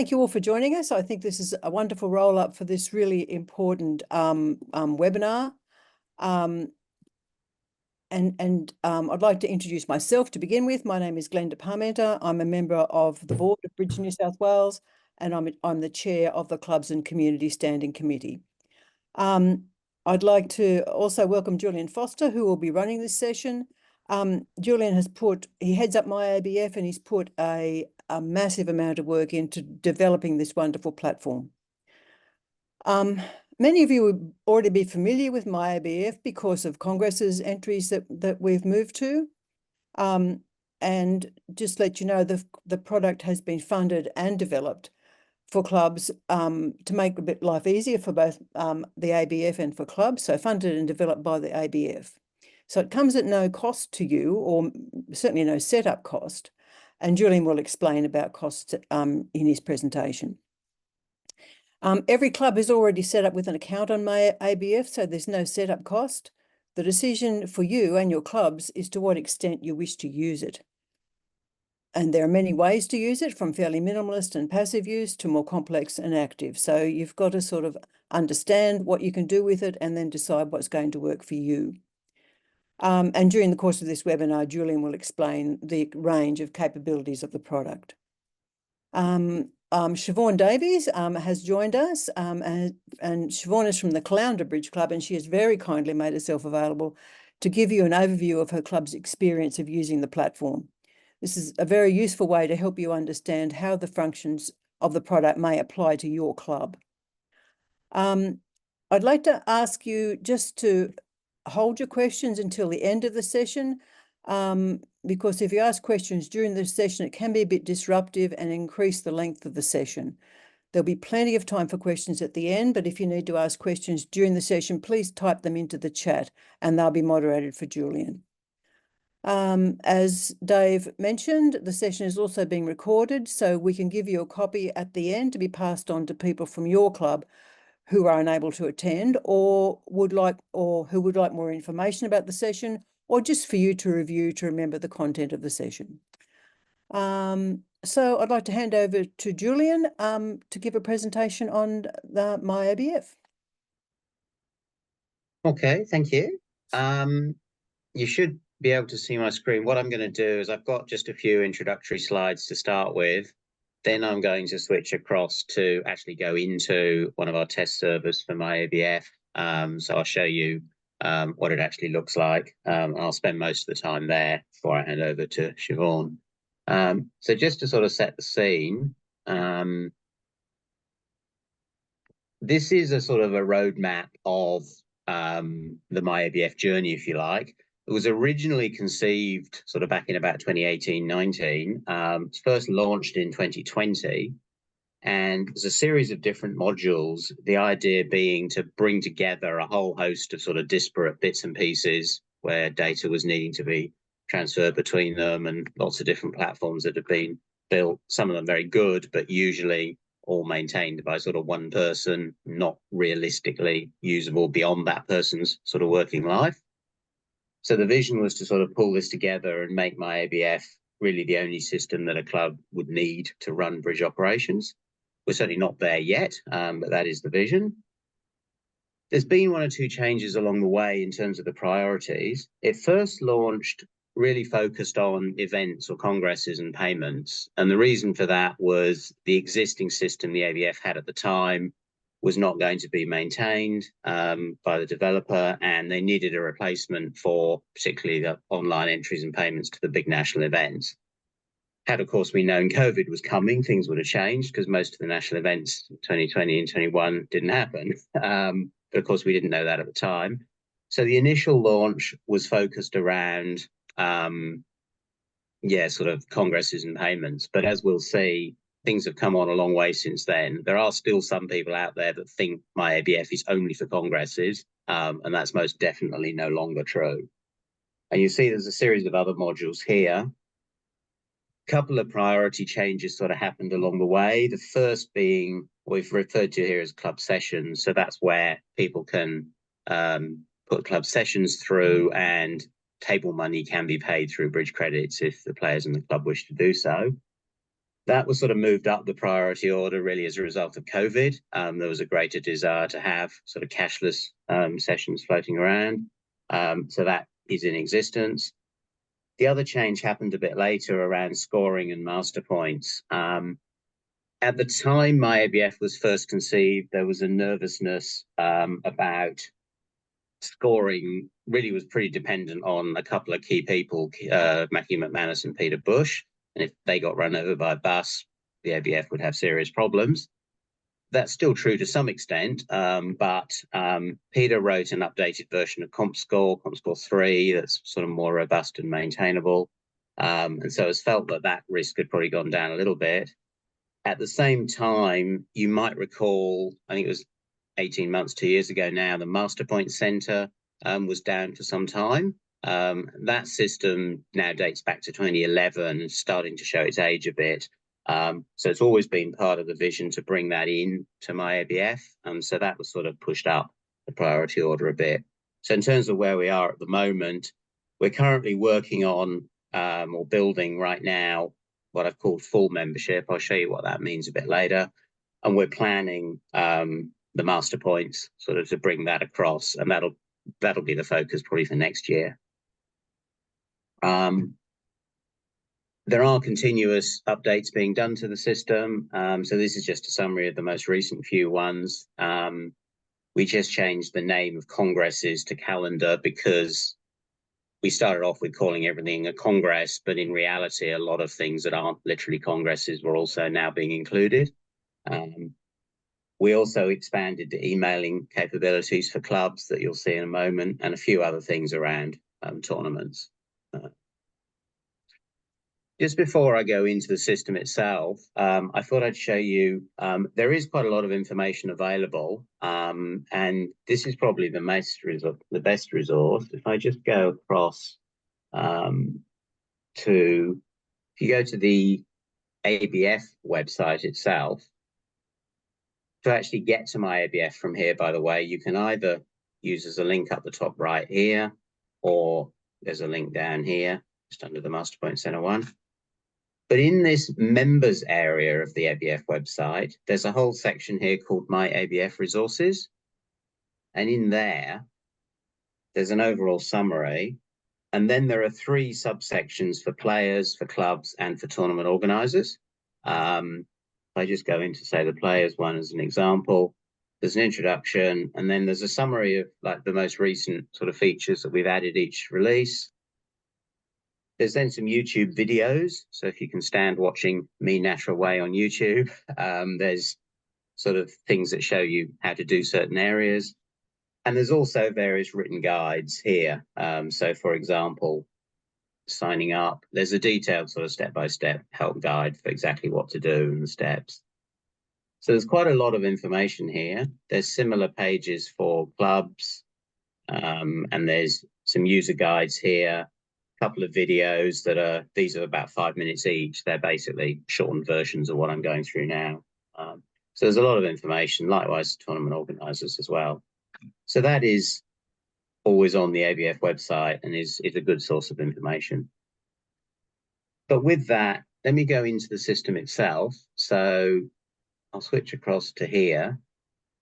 Thank you all for joining us. I think this is a wonderful roll-up for this really important webinar. I'd like to introduce myself to begin with. My name is Glenda Parmenter. I'm a member of the board of Bridge New South Wales, and I'm the chair of the Clubs and Community Standing Committee. I'd like to also welcome Julian Foster, who will be running this session. Julian he heads up MyABF, and he's put a massive amount of work into developing this wonderful platform. Many of you would already be familiar with MyABF because of Congress's entries that we've moved to. And just let you know, the product has been funded and developed for clubs to make life easier for both the ABF and for clubs, so funded and developed by the ABF. So it comes at no cost to you, or certainly no setup cost, and Julian will explain about costs in his presentation. Every club is already set up with an account on MyABF, so there's no setup cost. The decision for you and your clubs is to what extent you wish to use it. And there are many ways to use it, from fairly minimalist and passive use to more complex and active. So you've got to sort of understand what you can do with it and then decide what's going to work for you. And during the course of this webinar, Julian will explain the range of capabilities of the product. Siobhan Davies has joined us, and Siobhan is from the Caloundra Bridge Club, and she has very kindly made herself available to give you an overview of her club's experience of using the platform. This is a very useful way to help you understand how the functions of the product may apply to your club. I'd like to ask you just to hold your questions until the end of the session, because if you ask questions during the session, it can be a bit disruptive and increase the length of the session. There'll be plenty of time for questions at the end, but if you need to ask questions during the session, please type them into the chat and they'll be moderated for Julian. As Dave mentioned, the session is also being recorded, so we can give you a copy at the end to be passed on to people from your club who are unable to attend or who would like more information about the session, or just for you to review to remember the content of the session. So I'd like to hand over to Julian to give a presentation on the MyABF. Okay, thank you. You should be able to see my screen. What I'm going to do is I've got just a few introductory slides to start with. Then I'm going to switch across to actually go into one of our test servers for MyABF. So I'll show you what it actually looks like. I'll spend most of the time there before I hand over to Siobhan. So just to sort of set the scene, this is a sort of a roadmap of the MyABF journey, if you like. It was originally conceived sort of back in about 2018-19. It's first launched in 2020, and there's a series of different modules, the idea being to bring together a whole host of sort of disparate bits and pieces where data was needing to be transferred between them, and lots of different platforms that have been built, some of them very good, but usually all maintained by sort of one person, not realistically usable beyond that person's sort of working life. So the vision was to sort of pull this together and make MyABF really the only system that a club would need to run bridge operations. We're certainly not there yet, but that is the vision. There's been one or two changes along the way in terms of the priorities. It first launched really focused on events or congresses and payments. And the reason for that was the existing system the ABF had at the time was not going to be maintained by the developer, and they needed a replacement for particularly the online entries and payments to the big national events. Had, of course, we known COVID was coming, things would have changed because most of the national events in 2020 and 21 didn't happen. But of course, we didn't know that at the time. So the initial launch was focused around, sort of congresses and payments. But as we'll see, things have come on a long way since then. There are still some people out there that think MyABF is only for congresses, and that's most definitely no longer true. And you see there's a series of other modules here. A couple of priority changes sort of happened along the way. The first being we've referred to here as club sessions. So that's where people can put club sessions through, and table money can be paid through bridge credits if the players in the club wish to do so. That was sort of moved up the priority order really as a result of COVID. There was a greater desire to have sort of cashless sessions floating around. So that is in existence. The other change happened a bit later around scoring and master points. At the time MyABF was first conceived, there was a nervousness about scoring. Really was pretty dependent on a couple of key people, Matthew McManus and Peter Bush. And if they got run over by a bus, the ABF would have serious problems. That's still true to some extent, but Peter wrote an updated version of CompScore 3, that's sort of more robust and maintainable. And so it's felt that that risk had probably gone down a little bit. At the same time, you might recall, I think it was 18 months, 2 years ago now, the Masterpoint Centre was down for some time. That system now dates back to 2011 and starting to show its age a bit. So it's always been part of the vision to bring that in to MyABF. So that was sort of pushed up the priority order a bit. So in terms of where we are at the moment, we're currently working on or building right now what I've called full membership. I'll show you what that means a bit later. And we're planning the master points sort of to bring that across, and that'll be the focus probably for next year. There are continuous updates being done to the system. So this is just a summary of the most recent few ones. We just changed the name of congresses to calendar because we started off with calling everything a congress, but in reality, a lot of things that aren't literally congresses were also now being included. We also expanded the emailing capabilities for clubs that you'll see in a moment, and a few other things around tournaments. Just before I go into the system itself, I thought I'd show you, there is quite a lot of information available, and this is probably the best resource. If I just go across if you go to the ABF website itself, to actually get to MyABF from here, by the way, you can either use as a link up the top right here, or there's a link down here, just under the Masterpoint Center one. But in this members area of the ABF website, there's a whole section here called MyABF Resources. And in there, there's an overall summary. And then there are 3 subsections for players, for clubs, and for tournament organizers. I just go into, say, the players one as an example. There's an introduction, and then there's a summary of like the most recent sort of features that we've added each release. There's then some YouTube videos. So if you can stand watching me natter away on YouTube, there's sort of things that show you how to do certain areas. And there's also various written guides here. So for example, signing up, there's a detailed sort of step-by-step help guide for exactly what to do and the steps. So there's quite a lot of information here. There's similar pages for clubs, and there's some user guides here, a couple of videos these are about 5 minutes each. They're basically shortened versions of what I'm going through now. So there's a lot of information, likewise tournament organizers as well. So that is always on the ABF website and is a good source of information. But with that, let me go into the system itself. So I'll switch across to here.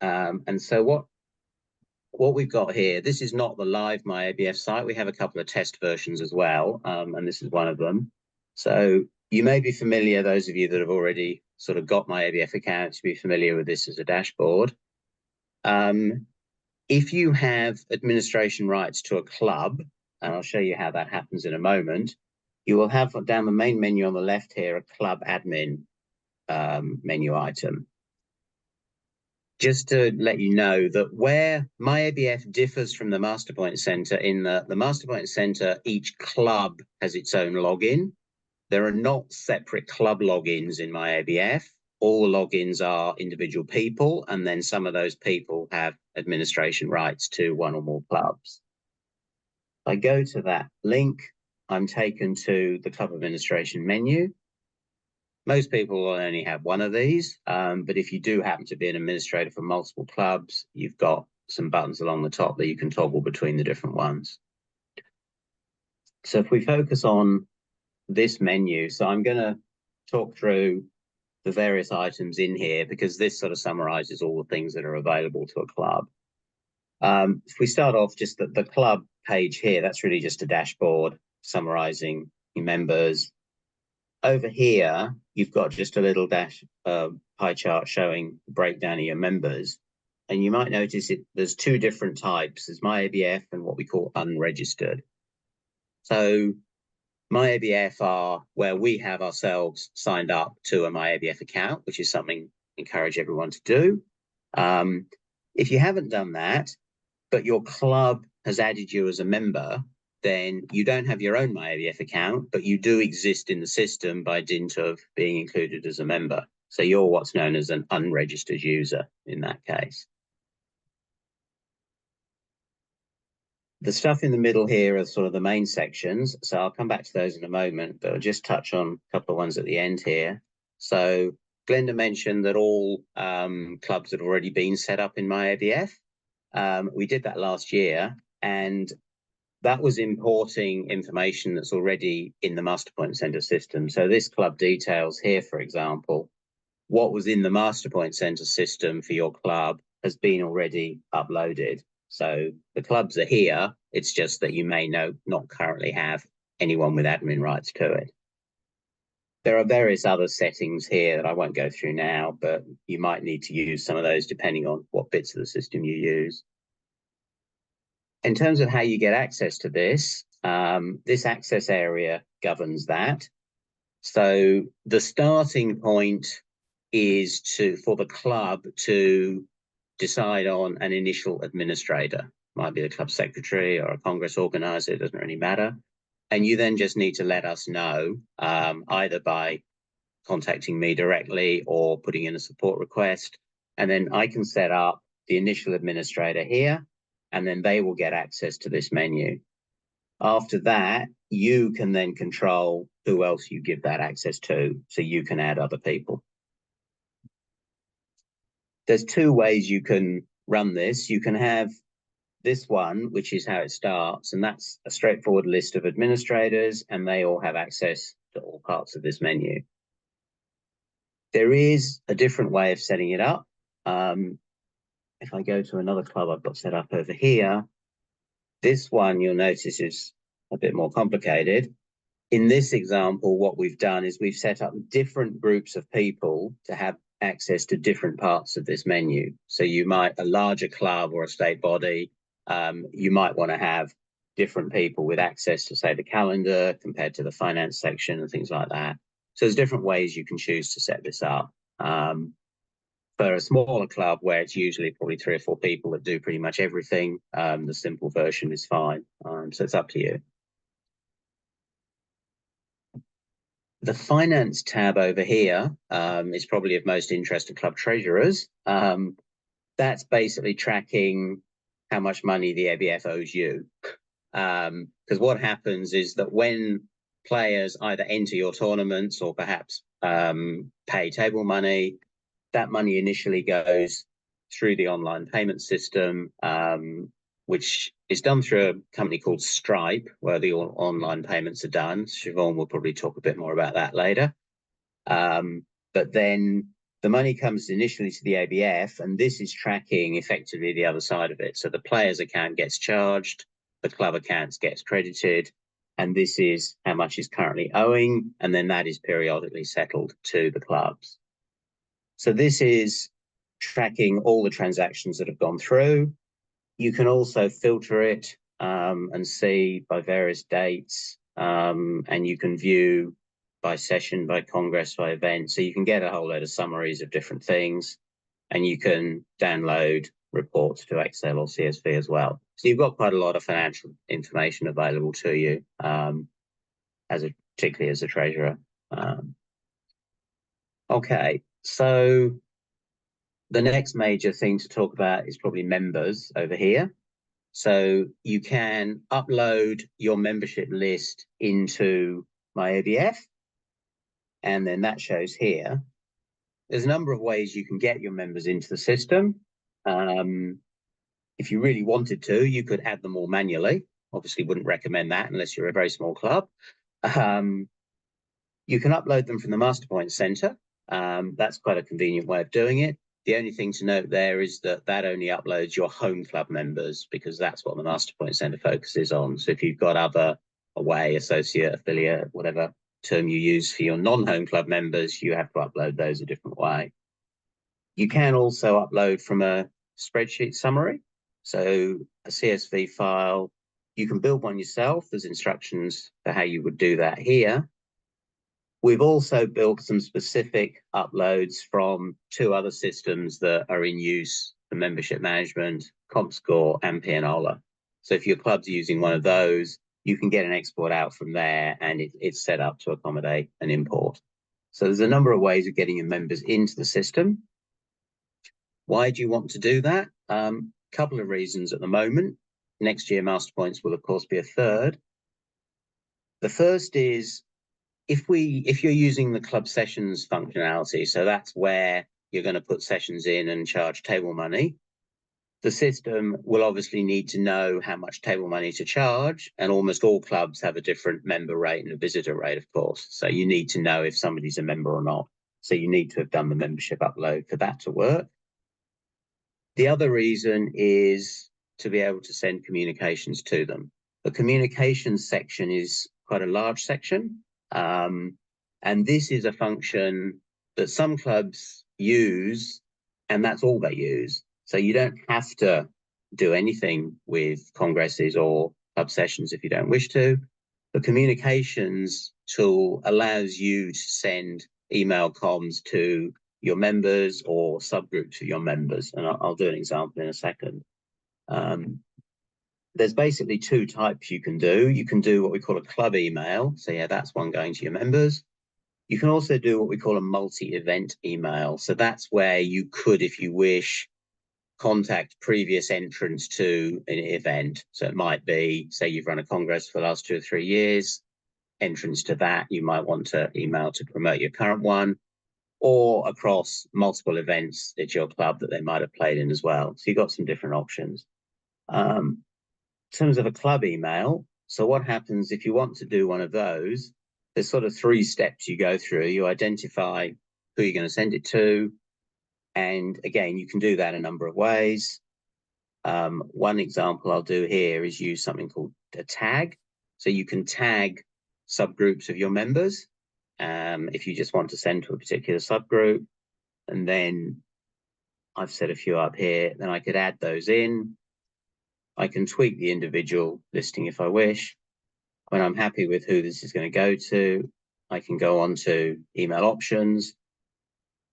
And so what we've got here, this is not the live MyABF site. We have a couple of test versions as well, and this is one of them. So you may be familiar, those of you that have already sort of got MyABF accounts, be familiar with this as a dashboard. If you have administration rights to a club, and I'll show you how that happens in a moment, you will have down the main menu on the left here a club admin menu item. Just to let you know that where MyABF differs from the Masterpoint Center in the Masterpoint Center, each club has its own login. There are not separate club logins in MyABF. All logins are individual people, and then some of those people have administration rights to one or more clubs. If I go to that link, I'm taken to the club administration menu. Most people will only have one of these, but if you do happen to be an administrator for multiple clubs, you've got some buttons along the top that you can toggle between the different ones. So if we focus on this menu, so I'm going to talk through the various items in here, because this sort of summarizes all the things that are available to a club. If we start off just the club page here, that's really just a dashboard summarizing your members. Over here, you've got just a little pie chart showing the breakdown of your members. And you might notice there's two different types. There's MyABF and what we call unregistered. So MyABF are where we have ourselves signed up to a MyABF account, which is something I encourage everyone to do. If you haven't done that, but your club has added you as a member, then you don't have your own MyABF account, but you do exist in the system by dint of being included as a member. So you're what's known as an unregistered user in that case. The stuff in the middle here are sort of the main sections. So I'll come back to those in a moment, but I'll just touch on a couple of ones at the end here. So Glenda mentioned that all clubs had already been set up in MyABF. We did that last year, and that was importing information that's already in the Master Point Center system. So this club details here, for example, what was in the Master Point Center system for your club has been already uploaded. So the clubs are here. It's just that you may not currently have anyone with admin rights to it. There are various other settings here that I won't go through now, but you might need to use some of those depending on what bits of the system you use. In terms of how you get access to this, this access area governs that. So the starting point is for the club to decide on an initial administrator. Might be the club secretary or a congress organizer, it doesn't really matter. And you then just need to let us know, either by contacting me directly or putting in a support request. And then I can set up the initial administrator here, and then they will get access to this menu. After that, you can then control who else you give that access to, so you can add other people. There's two ways you can run this. You can have this one, which is how it starts, and that's a straightforward list of administrators, and they all have access to all parts of this menu. There is a different way of setting it up. If I go to another club I've got set up over here, this one you'll notice is a bit more complicated. In this example, what we've done is we've set up different groups of people to have access to different parts of this menu. So you might, a larger club or a state body, you might want to have different people with access to, say, the calendar compared to the finance section and things like that. So there's different ways you can choose to set this up. For a smaller club where it's usually probably 3 or 4 people that do pretty much everything, the simple version is fine. So it's up to you. The finance tab over here is probably of most interest to club treasurers. That's basically tracking how much money the ABF owes you. Because what happens is that when players either enter your tournaments or perhaps pay table money, that money initially goes through the online payment system, which is done through a company called Stripe, where the online payments are done. Siobhan will probably talk a bit more about that later. But then the money comes initially to the ABF, and this is tracking effectively the other side of it. So the player's account gets charged, the club accounts gets credited, and this is how much is currently owing, and then that is periodically settled to the clubs. So this is tracking all the transactions that have gone through. You can also filter it and see by various dates, and you can view by session, by congress, by event. So you can get a whole load of summaries of different things, and you can download reports to Excel or CSV as well. So you've got quite a lot of financial information available to you, particularly as a treasurer. Okay, so the next major thing to talk about is probably members over here. So you can upload your membership list into MyABF, and then that shows here. There's a number of ways you can get your members into the system. If you really wanted to, you could add them all manually. Obviously wouldn't recommend that unless you're a very small club. You can upload them from the Master Point Center. That's quite a convenient way of doing it. The only thing to note there is that that only uploads your home club members, because that's what the Masterpoint Centre focuses on. So if you've got other away, associate, affiliate, whatever term you use for your non-home club members, you have to upload those a different way. You can also upload from a spreadsheet summary. So a CSV file, you can build one yourself. There's instructions for how you would do that here. We've also built some specific uploads from 2 other systems that are in use for membership management, CompScore and Pianola. So if your club's using one of those, you can get an export out from there, and it's set up to accommodate an import. So there's a number of ways of getting your members into the system. Why do you want to do that? Couple of reasons at the moment. Next year, Masterpoints will, of course, be a third. The first is, if you're using the club sessions functionality, so that's where you're going to put sessions in and charge table money, the system will obviously need to know how much table money to charge, and almost all clubs have a different member rate and a visitor rate, of course. So you need to know if somebody's a member or not. So you need to have done the membership upload for that to work. The other reason is to be able to send communications to them. The communications section is quite a large section. And this is a function that some clubs use, and that's all they use. So you don't have to do anything with congresses or club sessions if you don't wish to. The communications tool allows you to send email comms to your members or subgroups of your members. And I'll do an example in a second. There's basically 2 types you can do. You can do what we call a club email. So yeah, that's one going to your members. You can also do what we call a multi-event email. So that's where you could, if you wish, contact previous entrants to an event. So it might be, say you've run a congress for the last 2 or 3 years, entrants to that, you might want to email to promote your current one, or across multiple events at your club that they might have played in as well. So you've got some different options. In terms of a club email, so what happens if you want to do one of those, there's sort of 3 steps you go through. You identify who you're going to send it to. And again, you can do that a number of ways. One example I'll do here is use something called a tag. So you can tag subgroups of your members if you just want to send to a particular subgroup. And then I've set a few up here. Then I could add those in. I can tweak the individual listing if I wish. When I'm happy with who this is going to go to, I can go on to email options.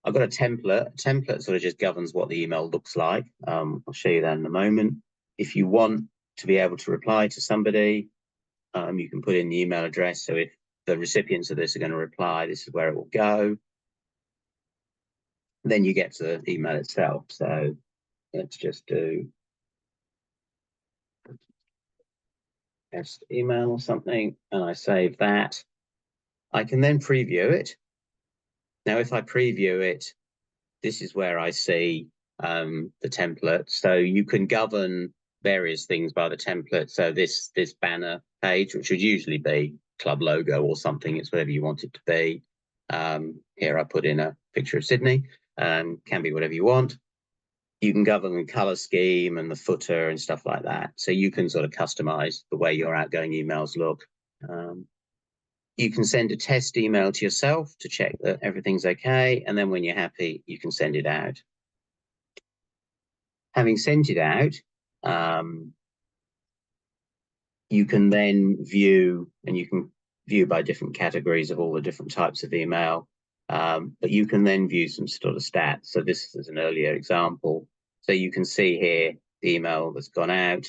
I've got a template. A template sort of just governs what the email looks like. I'll show you that in a moment. If you want to be able to reply to somebody, you can put in the email address. So if the recipients of this are going to reply, this is where it will go. Then you get to the email itself. So let's just do test email or something, and I save that. I can then preview it. Now, if I preview it, this is where I see the template. So you can govern various things by the template. So this banner page, which would usually be club logo or something, it's whatever you want it to be. Here I put in a picture of Sydney. Can be whatever you want. You can govern the color scheme and the footer and stuff like that. So you can sort of customize the way your outgoing emails look. You can send a test email to yourself to check that everything's okay. And then when you're happy, you can send it out. Having sent it out, you can then view, and you can view by different categories of all the different types of email. But you can then view some sort of stats. So this is an earlier example. So you can see here the email that's gone out,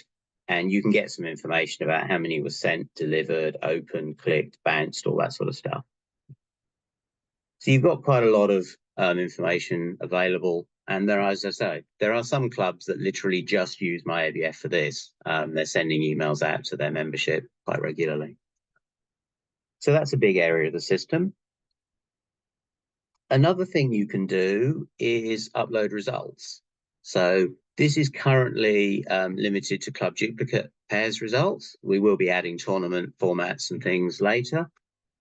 and you can get some information about how many was sent, delivered, opened, clicked, bounced, all that sort of stuff. So you've got quite a lot of information available. And there are, as I say, there are some clubs that literally just use MyABF for this. They're sending emails out to their membership quite regularly. So that's a big area of the system. Another thing you can do is upload results. So this is currently limited to club duplicate pairs results. We will be adding tournament formats and things later.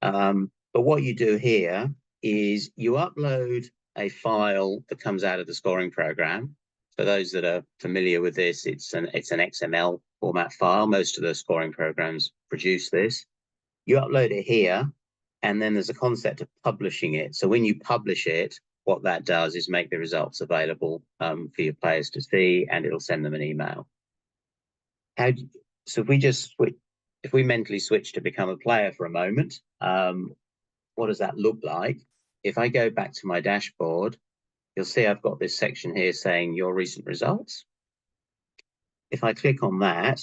But what you do here is you upload a file that comes out of the scoring program. For those that are familiar with this, it's an XML format file. Most of the scoring programs produce this. You upload it here, and then there's a concept of publishing it. So when you publish it, what that does is make the results available for your players to see, and it'll send them an email. So if we mentally switch to become a player for a moment, what does that look like? If I go back to my dashboard, you'll see I've got this section here saying your recent results. If I click on that,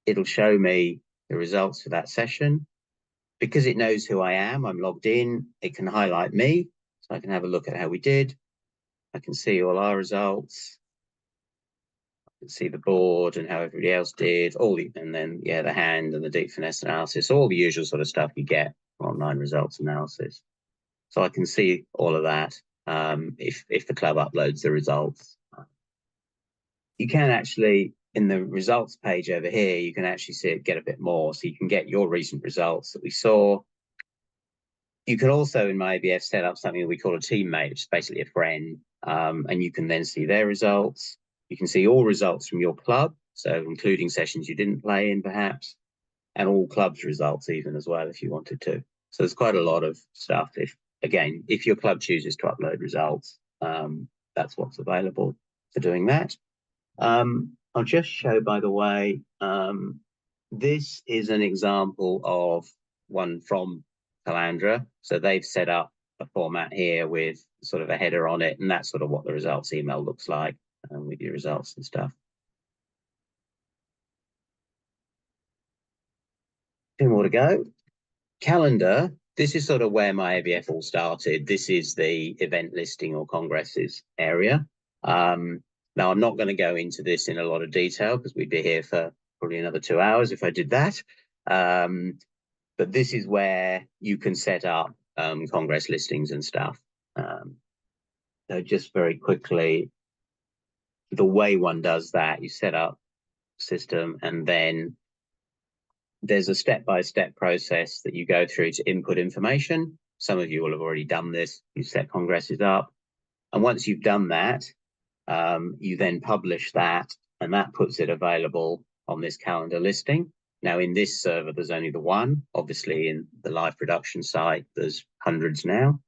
it'll show me the results for that session. Because it knows who I am, I'm logged in, it can highlight me, so I can have a look at how we did. I can see all our results. I can see the board and how everybody else did, and then, yeah, the hand and the deep finesse analysis, all the usual sort of stuff you get from online results analysis. So I can see all of that if the club uploads the results. You can actually, in the results page over here, you can actually see it get a bit more. So you can get your recent results that we saw. You can also, in MyABF, set up something that we call a teammate, which is basically a friend, and you can then see their results. You can see all results from your club, so including sessions you didn't play in, perhaps, and all clubs' results even as well, if you wanted to. So there's quite a lot of stuff. If your club chooses to upload results, that's what's available for doing that. I'll just show, by the way, this is an example of one from Calandra. So they've set up a format here with sort of a header on it, and that's sort of what the results email looks like with your results and stuff. 2 more to go. Calendar. This is sort of where MyABF all started. This is the event listing or congresses area. Now, I'm not going to go into this in a lot of detail because we'd be here for probably another 2 hours if I did that. But this is where you can set up congress listings and stuff. So just very quickly, the way one does that, you set up system, and then there's a step-by-step process that you go through to input information. Some of you will have already done this. You set congresses up. And once you've done that, you then publish that, and that puts it available on this calendar listing. Now, in this server, there's only the one. Obviously, in the live production site, there's hundreds now.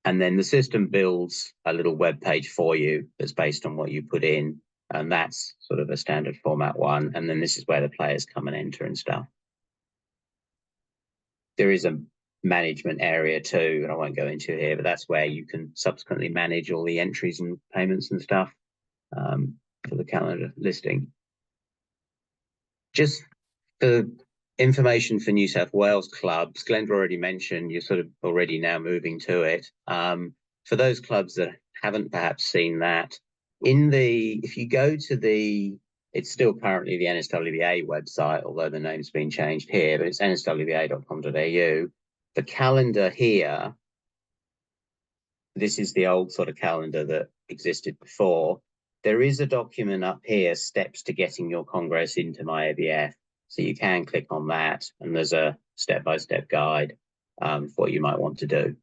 And then the system builds a little web page for you that's based on what you put in. And that's sort of a standard format one. And then this is where the players come and enter and stuff. There is a management area too, and I won't go into here, but that's where you can subsequently manage all the entries and payments and stuff for the calendar listing. Just the information for New South Wales clubs, Glenda already mentioned, you're sort of already now moving to it. For those clubs that haven't perhaps seen that, if you go to it's still currently the NSWBA website, although the name's been changed here, but it's nswba.com.au. The calendar here, this is the old sort of calendar that existed before. There is a document up here, steps to getting your congress into MyABF. So you can click on that, and there's a step-by-step guide for what you might want to do.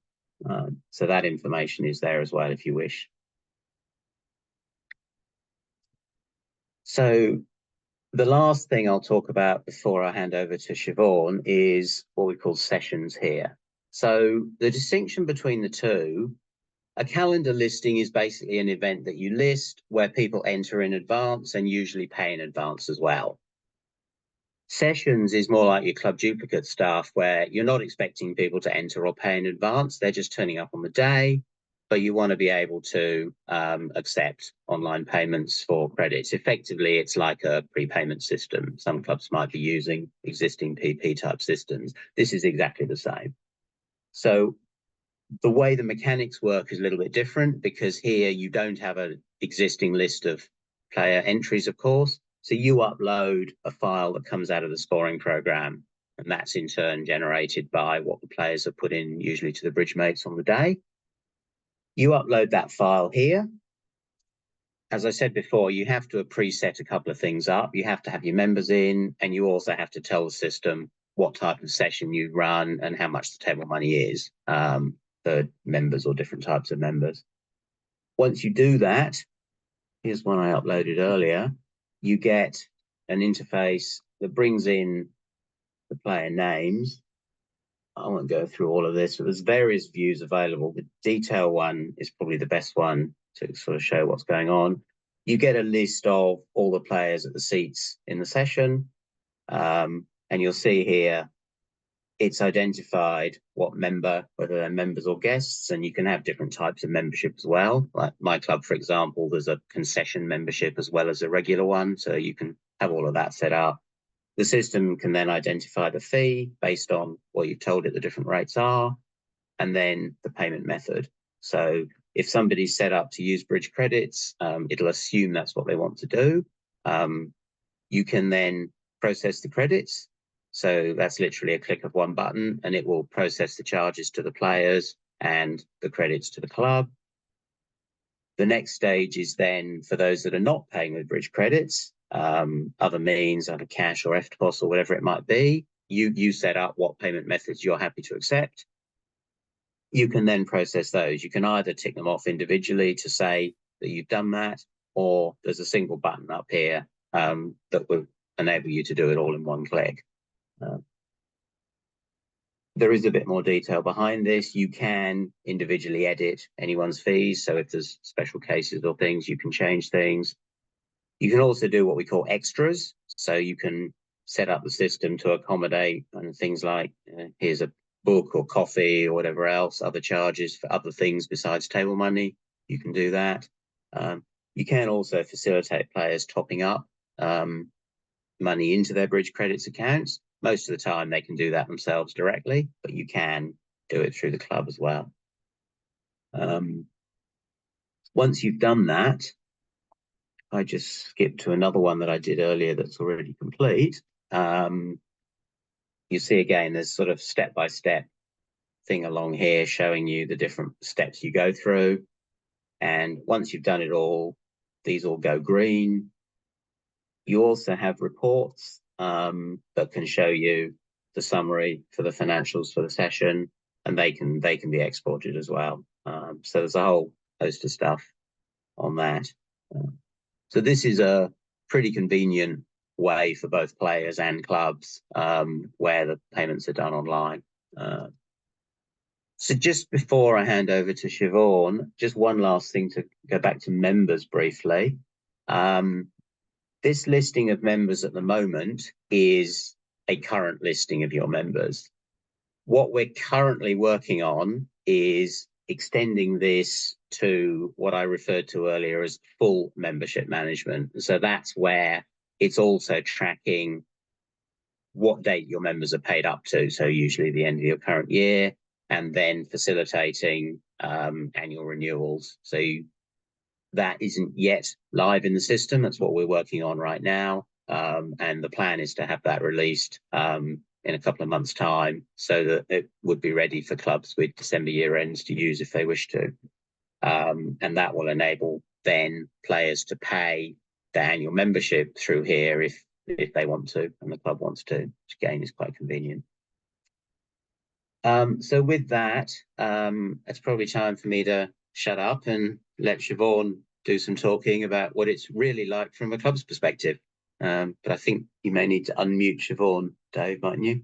So that information is there as well if you wish. So the last thing I'll talk about before I hand over to Siobhan is what we call sessions here. So the distinction between the two, a calendar listing is basically an event that you list where people enter in advance and usually pay in advance as well. Sessions is more like your club duplicate stuff where you're not expecting people to enter or pay in advance. They're just turning up on the day, but you want to be able to accept online payments for credits. Effectively, it's like a prepayment system. Some clubs might be using existing PP type systems. This is exactly the same. So the way the mechanics work is a little bit different because here you don't have an existing list of player entries, of course. So you upload a file that comes out of the scoring program, and that's in turn generated by what the players have put in, usually to the bridge mates on the day. You upload that file here. As I said before, you have to preset a couple of things up. You have to have your members in, and you also have to tell the system what type of session you run and how much the table money is for members or different types of members. Once you do that, here's one I uploaded earlier, you get an interface that brings in the player names. I won't go through all of this, but there's various views available. The detail one is probably the best one to sort of show what's going on. You get a list of all the players at the seats in the session. And you'll see here, it's identified what member, whether they're members or guests, and you can have different types of membership as well. Like my club, for example, there's a concession membership as well as a regular one, so you can have all of that set up. The system can then identify the fee based on what you've told it the different rates are, and then the payment method. So if somebody's set up to use bridge credits, it'll assume that's what they want to do. You can then process the credits. So that's literally a click of one button, and it will process the charges to the players and the credits to the club. The next stage is then for those that are not paying with bridge credits, other means, either cash or EFTPOS or whatever it might be, you set up what payment methods you're happy to accept. You can then process those. You can either tick them off individually to say that you've done that, or there's a single button up here that will enable you to do it all in one click. There is a bit more detail behind this. You can individually edit anyone's fees. So if there's special cases or things, you can change things. You can also do what we call extras. So you can set up the system to accommodate things like here's a book or coffee or whatever else, other charges for other things besides table money. You can do that. You can also facilitate players topping up money into their bridge credits accounts. Most of the time they can do that themselves directly, but you can do it through the club as well. Once you've done that, I just skip to another one that I did earlier that's already complete. You see again, there's sort of step-by-step thing along here showing you the different steps you go through. And once you've done it all, these all go green. You also have reports that can show you the summary for the financials for the session, and they can be exported as well. So there's a whole host of stuff on that. So this is a pretty convenient way for both players and clubs where the payments are done online. So just before I hand over to Siobhan, just one last thing to go back to members briefly. This listing of members at the moment is a current listing of your members. What we're currently working on is extending this to what I referred to earlier as full membership management. So that's where it's also tracking what date your members are paid up to. So usually the end of your current year, and then facilitating annual renewals. So that isn't yet live in the system. That's what we're working on right now. And the plan is to have that released in a couple of months' time so that it would be ready for clubs with December year ends to use if they wish to. And that will enable then players to pay their annual membership through here if they want to and the club wants to, which again is quite convenient. So with that, it's probably time for me to shut up and let Siobhan do some talking about what it's really like from a club's perspective. But I think you may need to unmute Siobhan, Dave, mightn't you?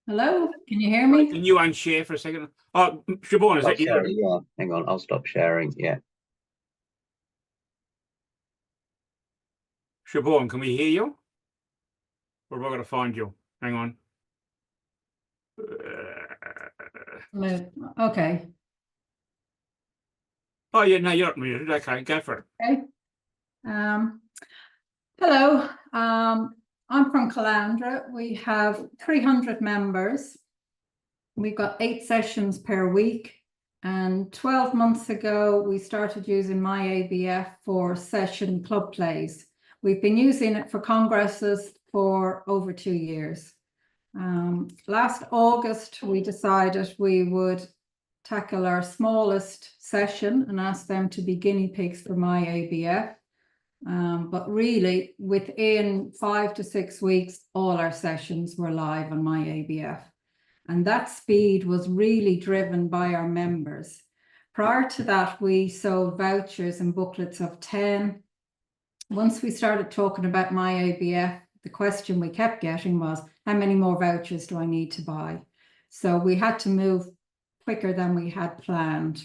Hello, can you hear me? Can you unshare for a second? Oh, Siobhan, is that you? Sorry, yeah. Hang on, I'll stop sharing. Yeah. Siobhan, can we hear you? Or have I got to find you? Hang on. Okay. Oh, yeah, no, you're not muted. Okay, go for it. Okay. Hello, I'm from Calandra. We have 300 members. We've got 8 sessions per week. And 12 months ago, we started using MyABF for session club plays. We've been using it for congresses for over 2 years. Last August, we decided we would tackle our smallest session and ask them to be guinea pigs for MyABF. But really, within 5 to 6 weeks, all our sessions were live on MyABF. And that speed was really driven by our members. Prior to that, we sold vouchers and booklets of 10. Once we started talking about MyABF, the question we kept getting was, how many more vouchers do I need to buy? So we had to move quicker than we had planned.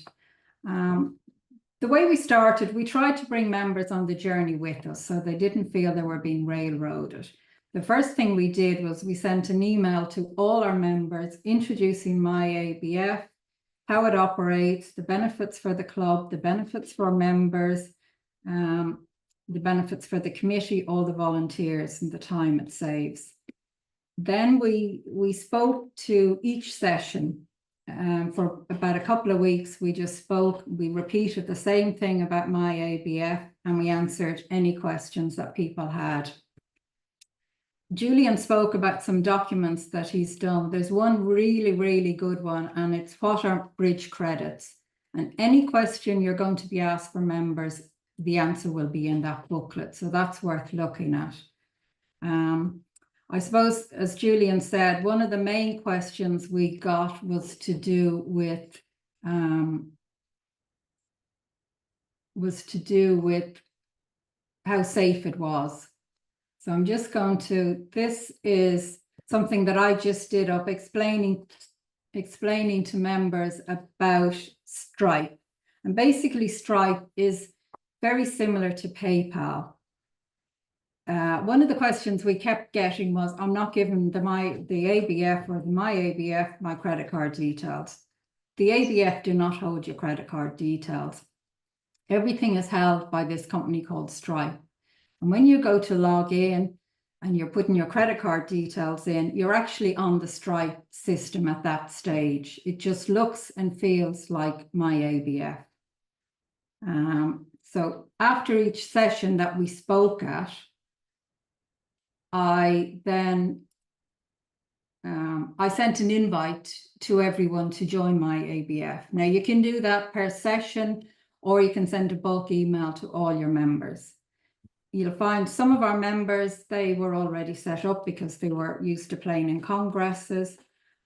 The way we started, we tried to bring members on the journey with us so they didn't feel they were being railroaded. The first thing we did was we sent an email to all our members introducing MyABF, how it operates, the benefits for the club, the benefits for members, the benefits for the committee, all the volunteers, and the time it saves. Then we spoke to each session. For about a couple of weeks, we just spoke, we repeated the same thing about MyABF, and we answered any questions that people had. Julian spoke about some documents that he's done. There's one really, really good one, and it's what are bridge credits? And any question you're going to be asked for members, the answer will be in that booklet. So that's worth looking at. I suppose, as Julian said, one of the main questions we got was to do with how safe it was. So I'm just going to, this is something that I just did up explaining to members about Stripe. And basically Stripe is very similar to PayPal. One of the questions we kept getting was, I'm not giving the ABF or the MyABF my credit card details. The ABF do not hold your credit card details. Everything is held by this company called Stripe. And when you go to log in and you're putting your credit card details in, you're actually on the Stripe system at that stage. It just looks and feels like MyABF. So after each session that we spoke at, I sent an invite to everyone to join MyABF. Now you can do that per session, or you can send a bulk email to all your members. You'll find some of our members, they were already set up because they were used to playing in congresses.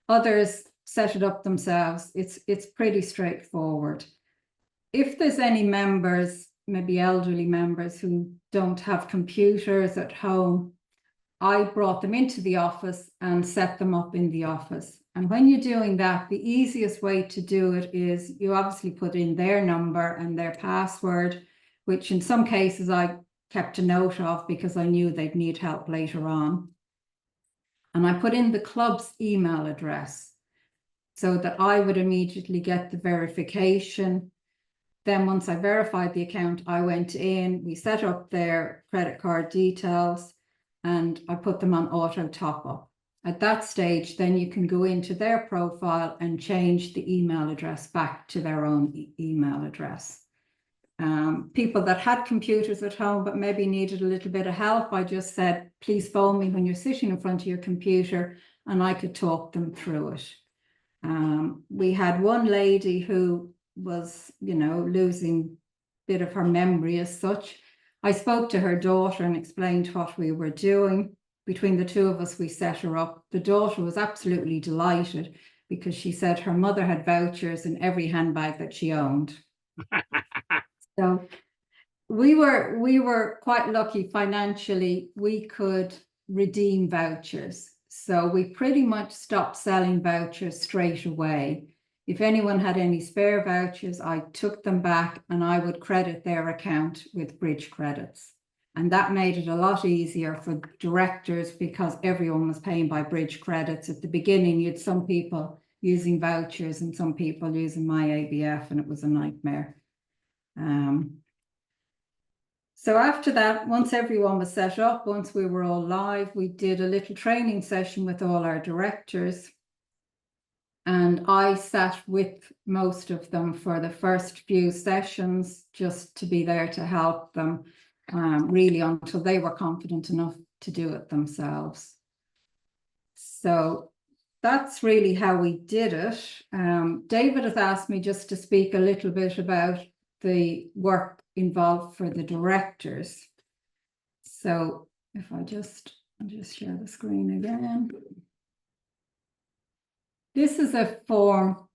Others set it up themselves. It's pretty straightforward. If there's any members, maybe elderly members who don't have computers at home, I brought them into the office and set them up in the office. And when you're doing that, the easiest way to do it is you obviously put in their number and their password, which in some cases I kept a note of because I knew they'd need help later on. And I put in the club's email address so that I would immediately get the verification. Then once I verified the account, I went in, we set up their credit card details, and I put them on auto top up. At that stage, then you can go into their profile and change the email address back to their own email address. People that had computers at home but maybe needed a little bit of help, I just said, please phone me when you're sitting in front of your computer, and I could talk them through it. We had one lady who was, losing a bit of her memory as such. I spoke to her daughter and explained what we were doing. Between the two of us, we set her up. The daughter was absolutely delighted because she said her mother had vouchers in every handbag that she owned. So we were quite lucky financially. We could redeem vouchers. So we pretty much stopped selling vouchers straight away. If anyone had any spare vouchers, I took them back and I would credit their account with bridge credits. And that made it a lot easier for directors because everyone was paying by bridge credits. At the beginning, you had some people using vouchers and some people using MyABF, and it was a nightmare. So after that, once everyone was set up, once we were all live, we did a little training session with all our directors. And I sat with most of them for the first few sessions just to be there to help them, really until they were confident enough to do it themselves. So that's really how we did it. David has asked me just to speak a little bit about the work involved for the directors. So if I'll just share the screen again. This is a form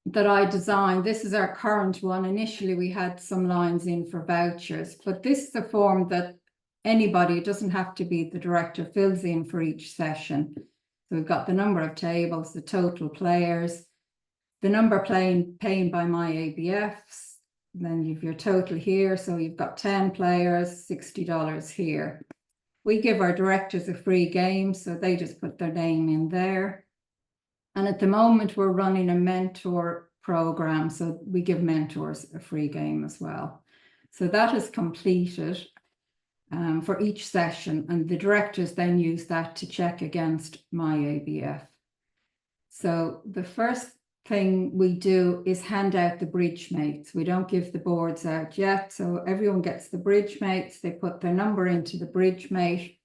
that I designed. This is our current one. Initially, we had some lines in for vouchers, but this is a form that anybody, it doesn't have to be the director, fills in for each session. So we've got the number of tables, the total players, the number paying by MyABFs, then you've your total here. So you've got 10 players, $60 here. We give our directors a free game, so they just put their name in there. And at the moment, we're running a mentor program, so we give mentors a free game as well. So that is completed for each session, and the directors then use that to check against MyABF. So the first thing we do is hand out the bridge mates. We don't give the boards out yet, so everyone gets the bridge mates. They put their number into the bridge mate.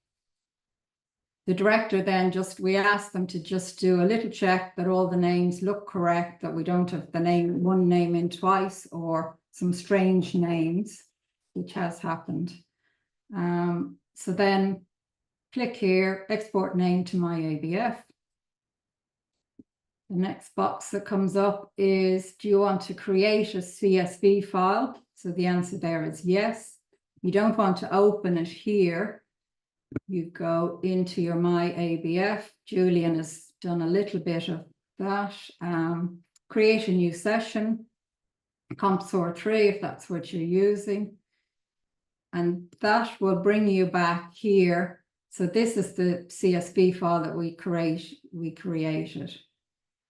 The director then we ask them to just do a little check that all the names look correct, that we don't have one name in twice or some strange names, which has happened. So then click here, export name to MyABF. The next box that comes up is, do you want to create a CSV file? So the answer there is yes. You don't want to open it here. You go into your MyABF. Julian has done a little bit of that. Create a new session, CompSort 3 if that's what you're using. And that will bring you back here. So this is the CSV file that we created.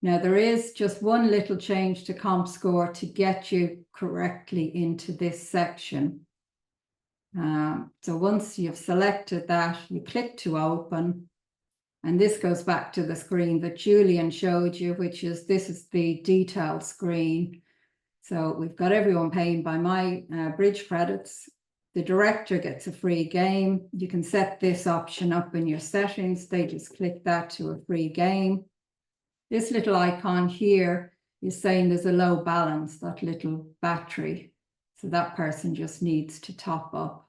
Now there is just one little change to CompScore to get you correctly into this section. So once you've selected that, you click to open, and this goes back to the screen that Julian showed you, which is, this is the detailed screen. So we've got everyone paying by my bridge credits. The director gets a free game. You can set this option up in your settings. They just click that to a free game. This little icon here is saying there's a low balance, that little battery. So that person just needs to top up.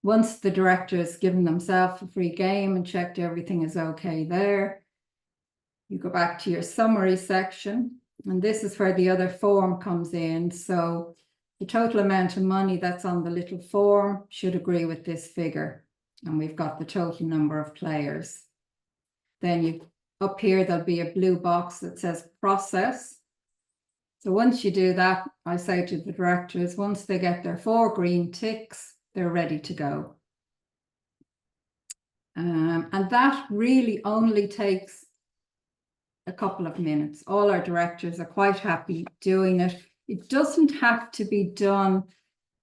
Once the director has given themselves a free game and checked everything is okay there, you go back to your summary section, and this is where the other form comes in. So the total amount of money that's on the little form should agree with this figure. And we've got the total number of players. Then up here, there'll be a blue box that says process. So once you do that, I say to the directors, once they get their 4 green ticks, they're ready to go. And that really only takes a couple of minutes. All our directors are quite happy doing it. It doesn't have to be done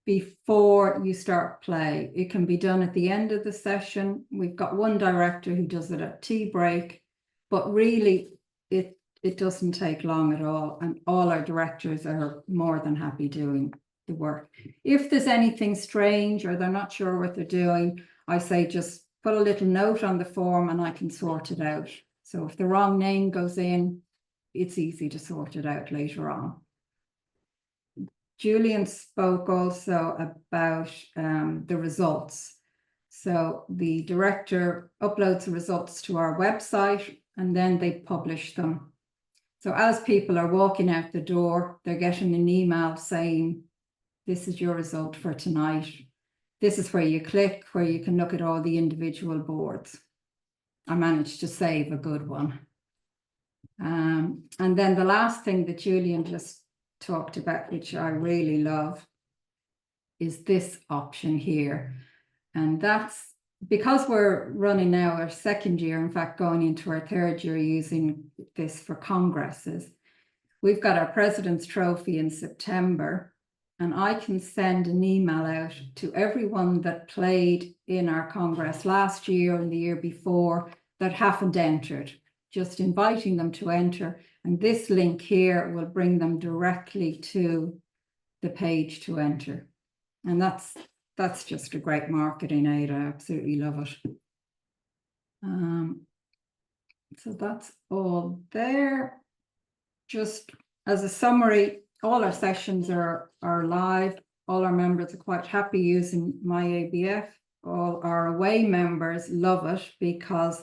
before you start play. It can be done at the end of the session. We've got one director who does it at tea break, but really it doesn't take long at all. And all our directors are more than happy doing the work. If there's anything strange or they're not sure what they're doing, I say just put a little note on the form and I can sort it out. So if the wrong name goes in, it's easy to sort it out later on. Julian spoke also about the results. So the director uploads the results to our website and then they publish them. So as people are walking out the door, they're getting an email saying, this is your result for tonight. This is where you click, where you can look at all the individual boards. I managed to save a good one. And then the last thing that Julian just talked about, which I really love, is this option here. And that's because we're running now our 2nd year, in fact, going into our 3rd year using this for congresses. We've got our President's Trophy in September, and I can send an email out to everyone that played in our Congress last year and the year before that haven't entered, just inviting them to enter. And this link here will bring them directly to the page to enter. And that's just a great marketing aid. I absolutely love it. So that's all there. Just as a summary, all our sessions are live. All our members are quite happy using MyABF. All our away members love it because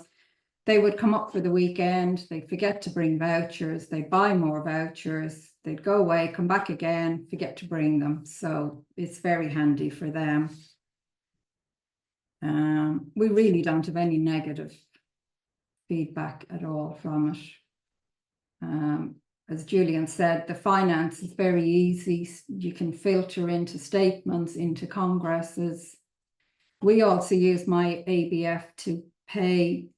they would come up for the weekend, they forget to bring vouchers, they buy more vouchers, they'd go away, come back again, forget to bring them. So it's very handy for them. We really don't have any negative feedback at all from it. As Julian said, the finance is very easy. You can filter into statements, into congresses. We also use MyABF to pay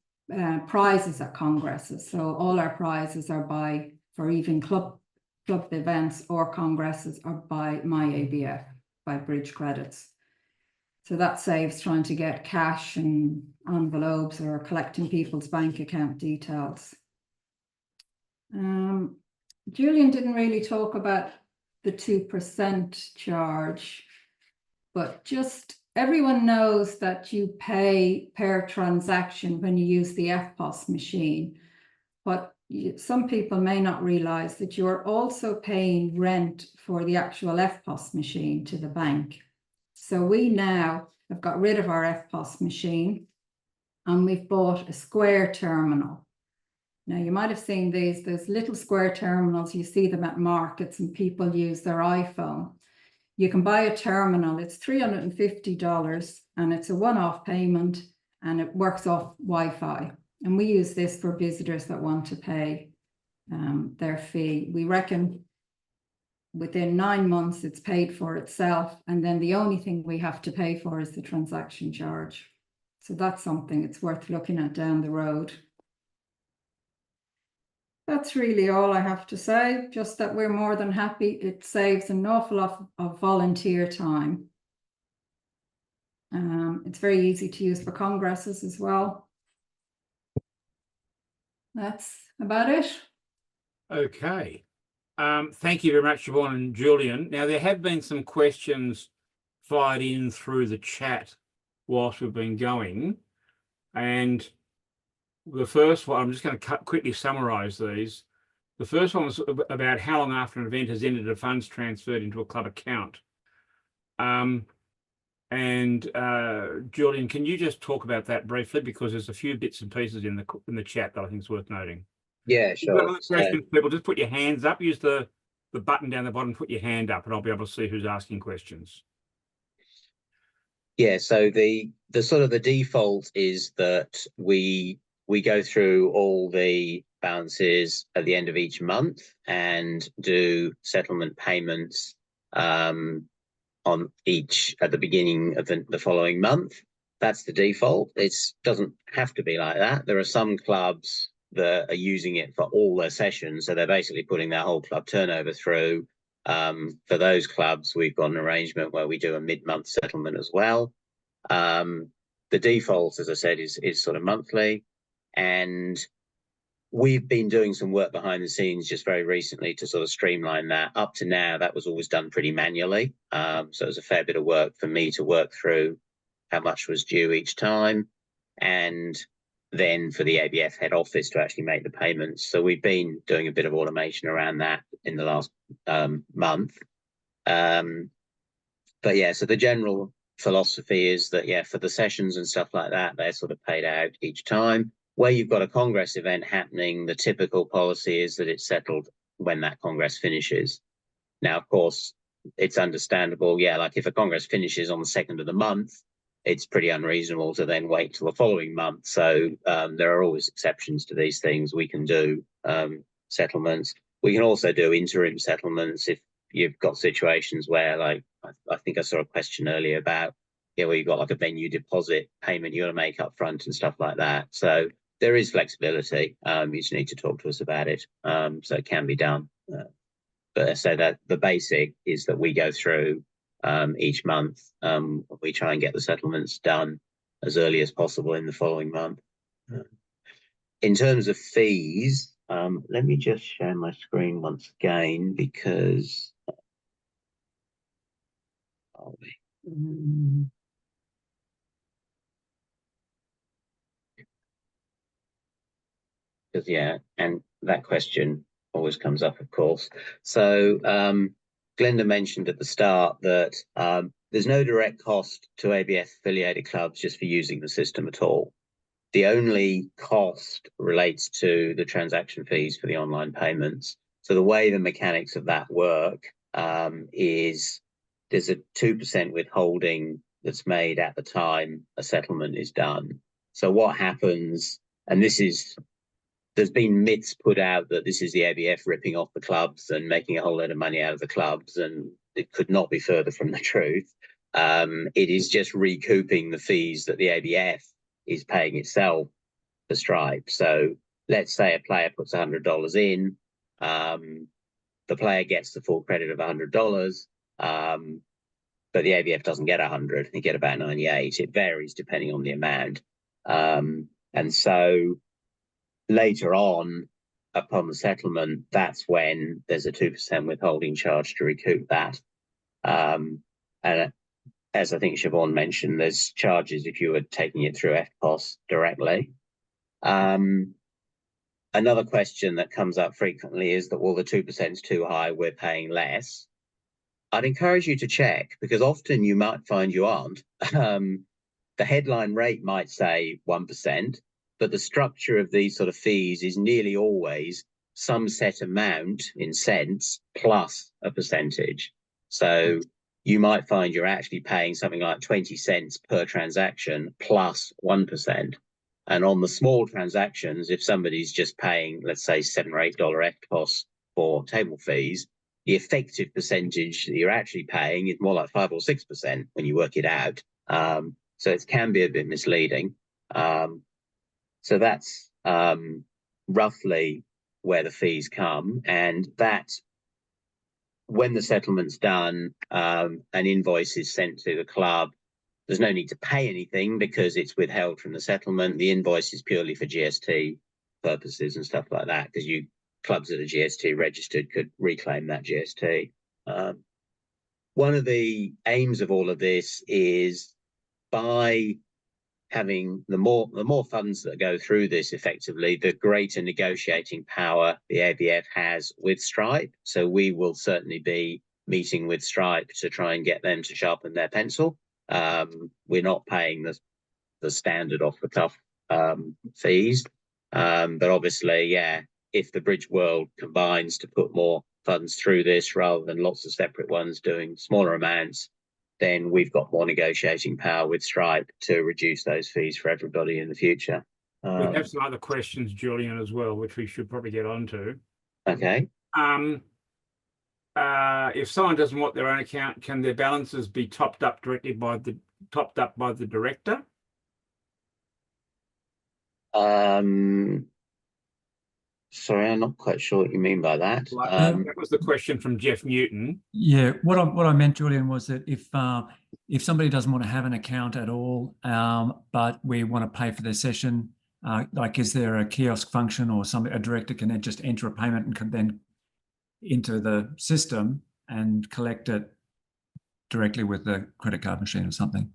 prizes at congresses. So all our prizes are for even club events or congresses are by MyABF, by bridge credits. So that saves trying to get cash and envelopes or collecting people's bank account details. Julian didn't really talk about the 2% charge, but just everyone knows that you pay per transaction when you use the FPOS machine. But some people may not realize that you're also paying rent for the actual FPOS machine to the bank. So we now have got rid of our FPOS machine and we've bought a square terminal. Now you might have seen those little square terminals, you see them at markets and people use their iPhone. You can buy a terminal, it's $350 and it's a one-off payment and it works off Wi-Fi. And we use this for visitors that want to pay their fee. We reckon within 9 months it's paid for itself, and then the only thing we have to pay for is the transaction charge. So that's something it's worth looking at down the road. That's really all I have to say, just that we're more than happy. It saves an awful lot of volunteer time. It's very easy to use for congresses as well. That's about it. Okay. Thank you very much, Siobhan and Julian. Now, there have been some questions fired in through the chat whilst we've been going. And the first one, I'm just going to quickly summarise these. The first one was about how long after an event has ended a funds transferred into a club account. Julian, can you just talk about that briefly, because there's a few bits and pieces in the chat that I think is worth noting. Yeah, sure. Questions, people, just put your hands up. Use the button down the bottom, put your hand up, and I'll be able to see who's asking questions. Yeah, so the sort of the default is that we go through all the balances at the end of each month and do settlement payments on each at the beginning of the following month. That's the default. It doesn't have to be like that. There are some clubs that are using it for all their sessions, so they're basically putting their whole club turnover through. For those clubs, we've got an arrangement where we do a mid-month settlement as well. The default, as I said, is sort of monthly, and we've been doing some work behind the scenes just very recently to sort of streamline that. Up to now, that was always done pretty manually, so it was a fair bit of work for me to work through how much was due each time, and then for the ABF head office to actually make the payments. So we've been doing a bit of automation around that in the last month. But yeah, so the general philosophy is that, yeah, for the sessions and stuff like that, they're sort of paid out each time. Where you've got a congress event happening, the typical policy is that it's settled when that congress finishes. Now, of course, it's understandable. Yeah, like if a congress finishes on the 2nd of the month, it's pretty unreasonable to then wait till the following month. So there are always exceptions to these things. We can do settlements. We can also do interim settlements if you've got situations where, like, I think I saw a question earlier about, yeah, where you've got like a venue deposit payment you got to make up front and stuff like that. So there is flexibility. You just need to talk to us about it. So it can be done. But I say that the basic is that we go through each month. We try and get the settlements done as early as possible in the following month. In terms of fees, let me just share my screen once again, because because yeah, and that question always comes up, of course. So Glenda mentioned at the start that there's no direct cost to ABF affiliated clubs just for using the system at all. The only cost relates to the transaction fees for the online payments. So the way the mechanics of that work is there's a 2% withholding that's made at the time a settlement is done. So what happens, and there's been myths put out that this is the ABF ripping off the clubs and making a whole lot of money out of the clubs, and it could not be further from the truth. It is just recouping the fees that the ABF is paying itself for Stripe. So let's say a player puts $100 in, the player gets the full credit of $100, but the ABF doesn't get 100, they get about 98. It varies depending on the amount. And so later on, upon the settlement, that's when there's a 2% withholding charge to recoup that. And as I think Siobhan mentioned, there's charges if you were taking it through FPOS directly. Another question that comes up frequently is that, well, the 2% is too high, we're paying less. I'd encourage you to check, because often you might find you aren't. The headline rate might say 1%, but the structure of these sort of fees is nearly always some set amount in cents plus a percentage. So you might find you're actually paying something like 20 cents per transaction plus 1%. And on the small transactions, if somebody's just paying, let's say, $7 or $8 FTPOS for table fees, the effective percentage that you're actually paying is more like 5 or 6% when you work it out. So it can be a bit misleading. So that's roughly where the fees come, and that when the settlement's done, an invoice is sent to the club. There's no need to pay anything because it's withheld from the settlement. The invoice is purely for GST purposes and stuff like that, because clubs that are GST registered could reclaim that GST. One of the aims of all of this is by having the more funds that go through this effectively, the greater negotiating power the ABF has with Stripe. So we will certainly be meeting with Stripe to try and get them to sharpen their pencil. We're not paying the standard off the cuff fees, but obviously, yeah, if the bridge world combines to put more funds through this rather than lots of separate ones doing smaller amounts, then we've got more negotiating power with Stripe to reduce those fees for everybody in the future. We have some other questions, Julian, as well, which we should probably get onto. Okay. If someone doesn't want their own account, can their balances be topped up by the director? Sorry, I'm not quite sure what you mean by that. That was the question from Jeff Newton. Yeah, what I meant, Julian, was that if somebody doesn't want to have an account at all, but we want to pay for their session, like is there a kiosk function or a director can then just enter a payment and can then into the system and collect it directly with the credit card machine or something?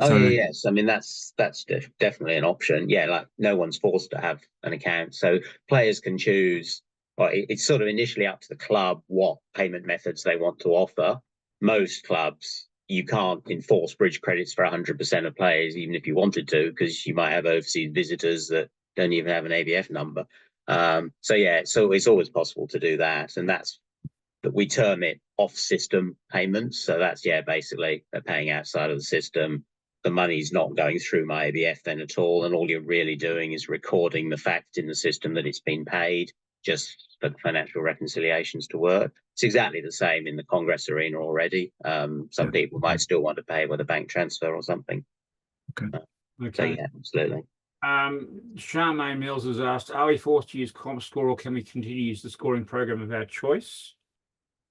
Yes. I mean, that's definitely an option. Yeah, like no one's forced to have an account. So players can choose, well, it's sort of initially up to the club what payment methods they want to offer. Most clubs, you can't enforce bridge credits for 100% of players, even if you wanted to, because you might have overseas visitors that don't even have an ABF number. So yeah, so it's always possible to do that. And that we term it off-system payments. So that's, yeah, basically they're paying outside of the system. The money's not going through MyABF then at all. And all you're really doing is recording the fact in the system that it's been paid, just for financial reconciliations to work. It's exactly the same in the Congress arena already. Some people might still want to pay with a bank transfer or something. Okay. So yeah, absolutely. Charmaine Mills has asked, are we forced to use CompScore or can we continue to use the scoring program of our choice?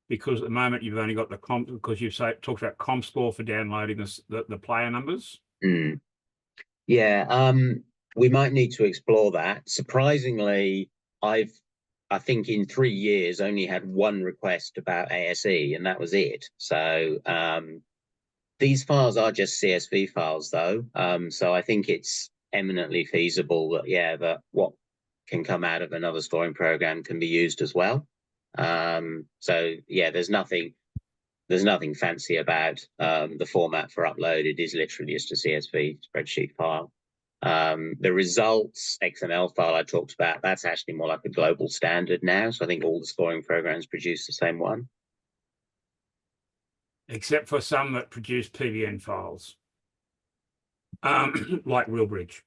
Because at the moment you've only got the comp, because you've talked about CompScore for downloading the player numbers. Yeah, we might need to explore that. Surprisingly, I think in 3 years only had one request about ASE, and that was it. So these files are just CSV files, though. So I think it's eminently feasible that, yeah, that what can come out of another scoring program can be used as well. So yeah, there's nothing fancy about the format for upload. It is literally just a CSV spreadsheet file. The results XML file I talked about, that's actually more like a global standard now. So I think all the scoring programs produce the same one. Except for some that produce PBN files, like RealBridge.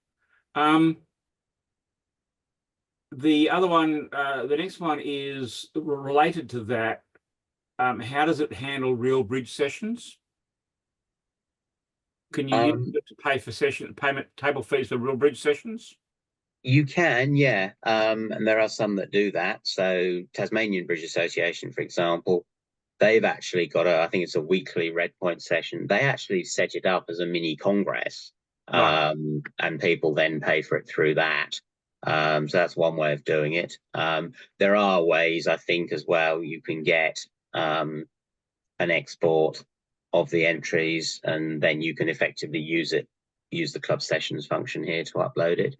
The other one, the next one is related to that. How does it handle RealBridge sessions? Can you use it to pay for payment table fees for RealBridge sessions? You can, yeah. And there are some that do that. So Tasmanian Bridge Association, for example, they've actually got I think it's a weekly Redpoint session. They actually set it up as a mini congress, Right. and people then pay for it through that. So that's one way of doing it. There are ways, I think, as well, you can get an export of the entries, and then you can effectively use the club sessions function here to upload it.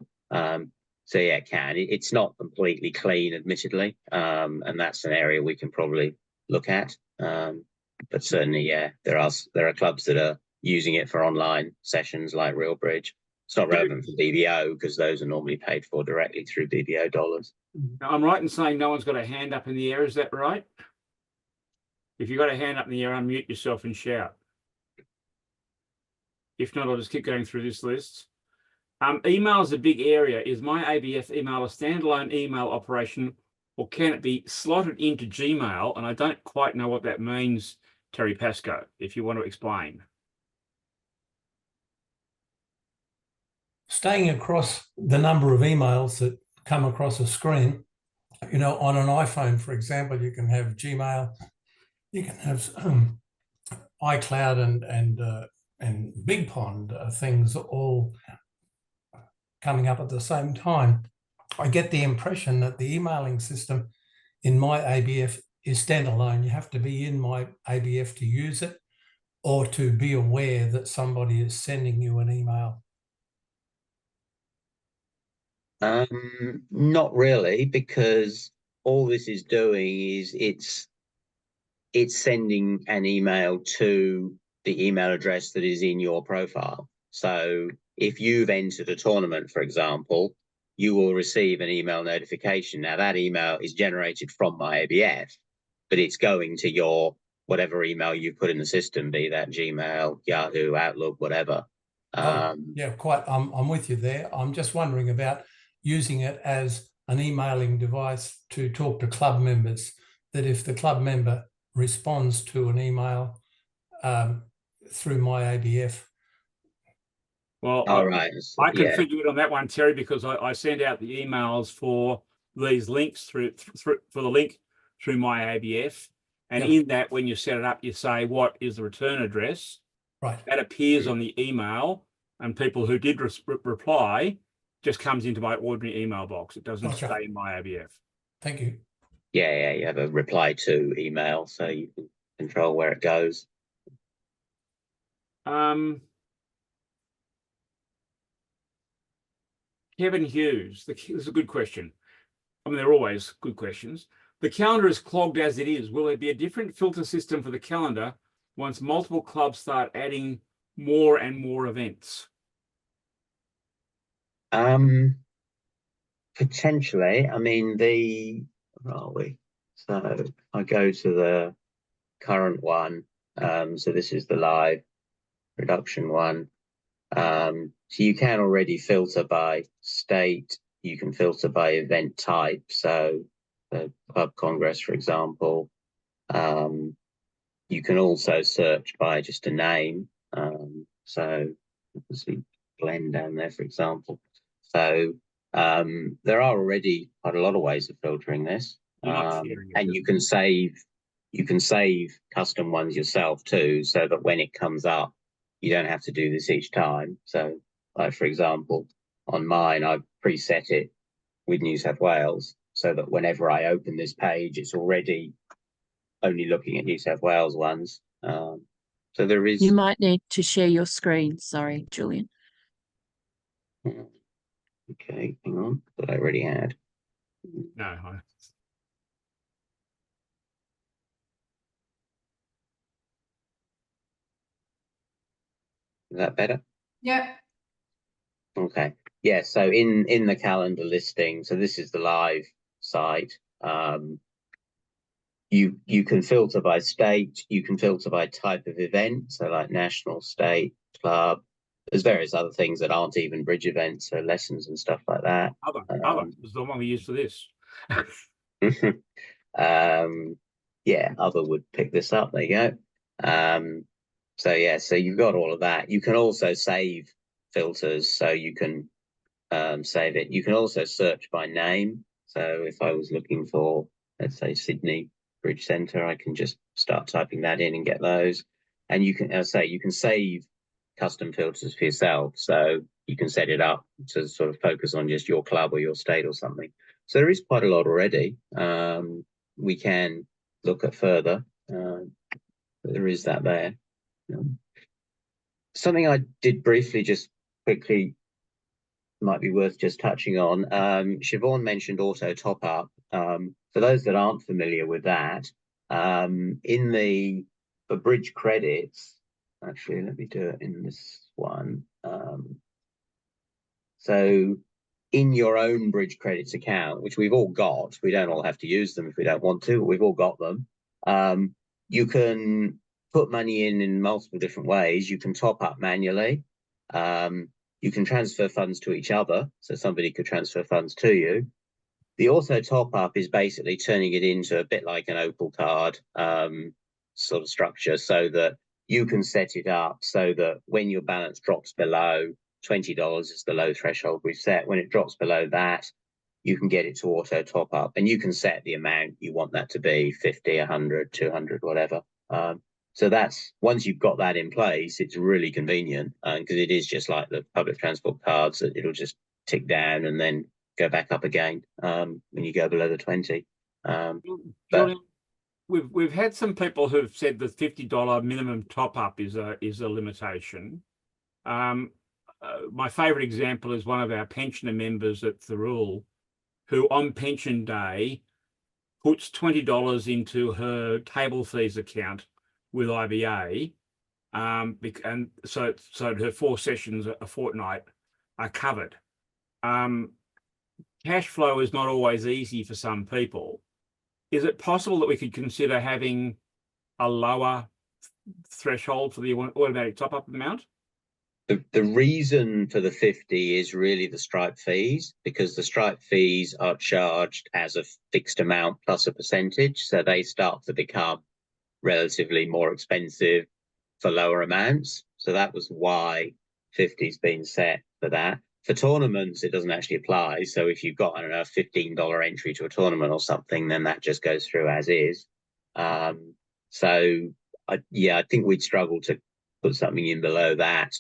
So yeah, it can. It's not completely clean, admittedly, and that's an area we can probably look at. But certainly, yeah, there are clubs that are using it for online sessions like RealBridge. It's not relevant for BBO because those are normally paid for directly through BBO dollars. I'm right in saying no one's got a hand up in the air. Is that right? If you've got a hand up in the air, unmute yourself and shout. If not, I'll just keep going through this list. Email is a big area. Is MyABF email a standalone email operation, or can it be slotted into Gmail? And I don't quite know what that means, Terry Pascoe, if you want to explain. Staying across the number of emails that come across a screen, you know, on an iPhone, for example, you can have Gmail, you can have iCloud and Big Pond things all coming up at the same time. I get the impression that the emailing system in MyABF is standalone. You have to be in MyABF to use it, or to be aware that somebody is sending you an email. Not really, because all this is doing is it's sending an email to the email address that is in your profile. So if you've entered a tournament, for example, you will receive an email notification. Now that email is generated from MyABF, but it's going to your whatever email you put in the system, be that Gmail, Yahoo, Outlook, whatever. Yeah, quite. I'm with you there. I'm just wondering about using it as an emailing device to talk to club members, that if the club member responds to an email through MyABF. Well, all right. I configured on that one, Terry, because I send out the emails for these links through the link through MyABF. And in that, when you set it up, you say, what is the return address? Right. That appears on the email, and people who did reply just comes into my ordinary email box. It doesn't stay in MyABF. Thank you. Yeah, you have a reply to email, so you can control where it goes. Kevin Hughes, this is a good question. I mean, they're always good questions. The calendar is clogged as it is. Will there be a different filter system for the calendar once multiple clubs start adding more and more events? Potentially. I mean, where are we? So I go to the current one. So this is the live production one. So you can already filter by state. You can filter by event type. So the Club Congress, for example. You can also search by just a name. So you can see Glenn down there, for example. So there are already quite a lot of ways of filtering this. And you can save custom ones yourself too, so that when it comes up, you don't have to do this each time. So like, for example, on mine, I've preset it with New South Wales so that whenever I open this page, it's already only looking at New South Wales ones. So there is... You might need to share your screen. Sorry, Julian. Okay, hang on, that I already had. No. Is that better? Yeah. Okay. Yeah. So in the calendar listing, so this is the live site. You can filter by state. You can filter by type of event. So like national, state, club. There's various other things that aren't even bridge events, so lessons and stuff like that. Other is the one we use for this. Yeah, other would pick this up. There you go. So yeah, so you've got all of that. You can also save filters, so you can save it. You can also search by name. So if I was looking for, let's say, Sydney Bridge Centre, I can just start typing that in and get those. And you can, as I say, you can save custom filters for yourself. So you can set it up to sort of focus on just your club or your state or something. So there is quite a lot already. We can look at further. There is that there. Something I did briefly, just quickly, might be worth just touching on. Siobhan mentioned auto top up. For those that aren't familiar with that, for bridge credits, actually, let me do it in this one. So in your own bridge credits account, which we've all got, we don't all have to use them if we don't want to, but we've all got them. You can put money in multiple different ways. You can top up manually. You can transfer funds to each other, so somebody could transfer funds to you. The auto top up is basically turning it into a bit like an Opal card sort of structure, so that you can set it up so that when your balance drops below $20 is the low threshold we've set. When it drops below that, you can get it to auto top up, and you can set the amount you want that to be, 50, 100, 200, whatever. So that's, once you've got that in place, it's really convenient, because it is just like the public transport cards, that it'll just tick down and then go back up again when you go below the 20. Julian, we've had some people who've said the $50 minimum top up is a limitation. My favourite example is one of our pensioner members at Thirroul, who on pension day puts $20 into her table fees account with IBA, and so her 4 sessions a fortnight are covered. Cash flow is not always easy for some people. Is it possible that we could consider having a lower threshold for the automatic top-up amount? The reason for the 50 is really the Stripe fees, because the Stripe fees are charged as a fixed amount plus a percentage, so they start to become relatively more expensive for lower amounts. So that was why 50's been set for that. For tournaments, it doesn't actually apply. So if you've got, I don't know, a $15 entry to a tournament or something, then that just goes through as is. I think we'd struggle to put something in below that,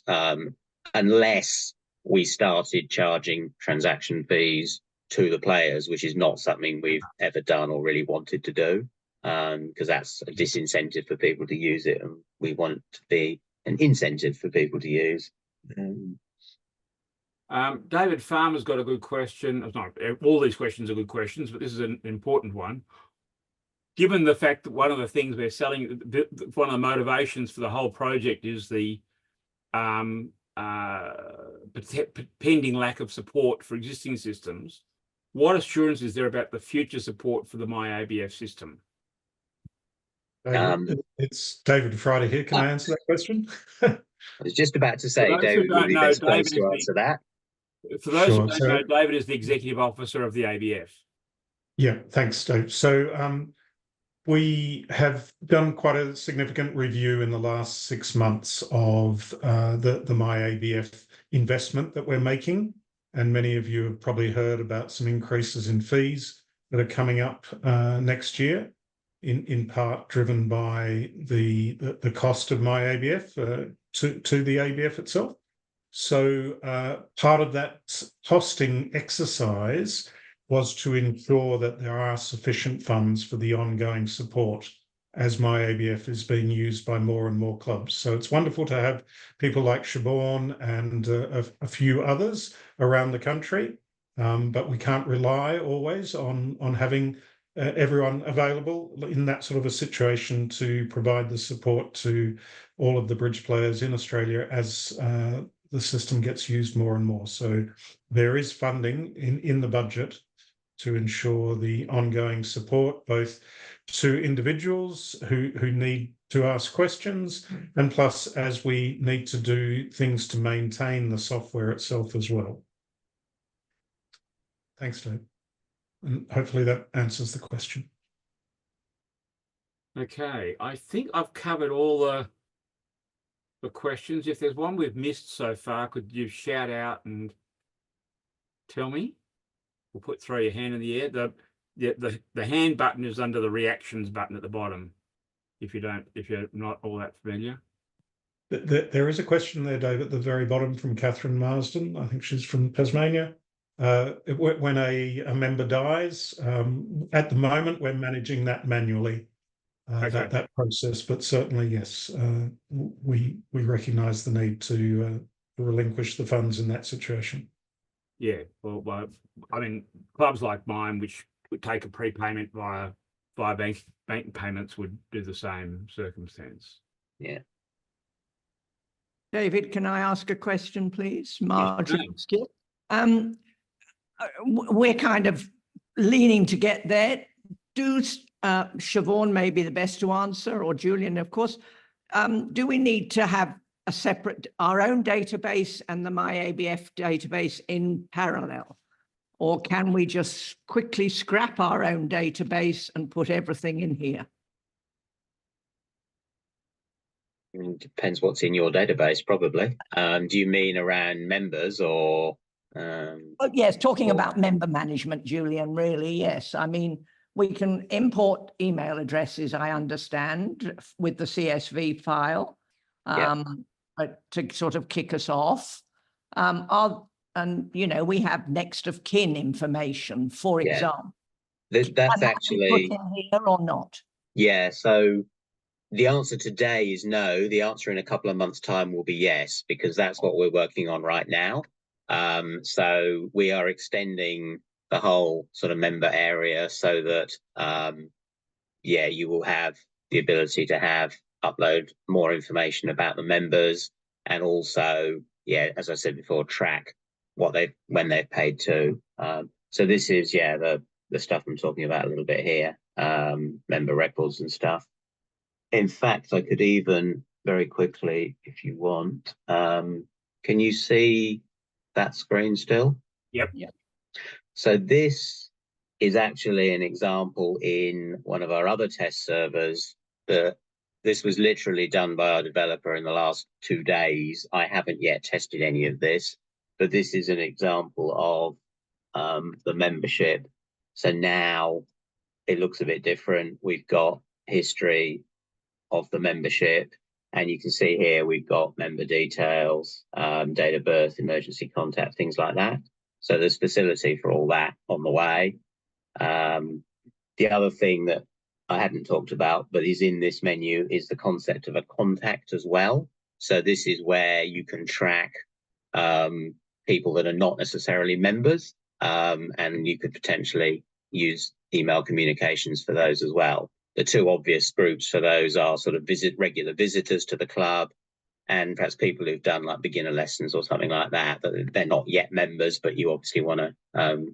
unless we started charging transaction fees to the players, which is not something we've ever done or really wanted to do, because that's a disincentive for people to use it, and we want it to be an incentive for people to use. David Farmer's got a good question. Not all these questions are good questions, but this is an important one. Given the fact that one of the things we're selling, one of the motivations for the whole project is the pending lack of support for existing systems, what assurance is there about the future support for the MyABF system? It's David Friday here. Can I answer that question? I was just about to say, David would be best placed to answer that. For those who don't know, David is the executive officer of the ABF. Yeah, thanks, Dave. So we have done quite a significant review in the last 6 months of the MyABF investment that we're making. And many of you have probably heard about some increases in fees that are coming up next year, in part driven by the cost of MyABF to the ABF itself. So part of that costing exercise was to ensure that there are sufficient funds for the ongoing support as MyABF is being used by more and more clubs. So it's wonderful to have people like Siobhan and a few others around the country but we can't rely always on having everyone available in that sort of a situation to provide the support to all of the bridge players in Australia as the system gets used more and more. So there is funding in the budget to ensure the ongoing support, both to individuals who need to ask questions, and plus as we need to do things to maintain the software itself as well. Thanks, Dave. And hopefully that answers the question. Okay, I think I've covered all the questions. If there's one we've missed so far, could you shout out and tell me? We'll throw your hand in the air. The hand button is under the reactions button at the bottom. If you're not all that familiar. There is a question there, Dave, at the very bottom from Catherine Marsden. I think she's from Tasmania. When a member dies, at the moment we're managing that manually, Okay. that process. But certainly, yes, we recognise the need to relinquish the funds in that situation. Yeah, well, I mean, clubs like mine, which would take a prepayment via bank payments, would do the same circumstance. Yeah. David, can I ask a question, please? Marjorie. Yes, We're kind of leaning to get there. Siobhan may be the best to answer, or Julian, of course. Do we need to have a separate, our own database and the MyABF database in parallel? Or can we just quickly scrap our own database and put everything in here? It depends what's in your database, probably. Do you mean around members or? Yes, talking about member management, Julian, really, yes. I mean, we can import email addresses, I understand, with the CSV file, to sort of kick us off. And, you know, we have next of kin information, for example. That's actually put in here or not? Yeah, so the answer today is no. The answer in a couple of months' time will be yes, because that's what we're working on right now. So we are extending the whole sort of member area so that, you will have the ability to upload more information about the members, and also, as I said before, track when they've paid to. So this is, the stuff I'm talking about a little bit here, member records and stuff. In fact, I could even very quickly, if you want, can you see that screen still? Yep. So this is actually an example in one of our other test servers that this was literally done by our developer in the last 2 days. I haven't yet tested any of this, but this is an example of the membership. So now it looks a bit different. We've got history of the membership, and you can see here we've got member details, date of birth, emergency contact, things like that. So there's facility for all that on the way. The other thing that I hadn't talked about but is in this menu is the concept of a contact as well. So this is where you can track people that are not necessarily members, and you could potentially use email communications for those as well. The two obvious groups for those are sort of regular visitors to the club, and perhaps people who've done like beginner lessons or something like that, that they're not yet members, but you obviously want to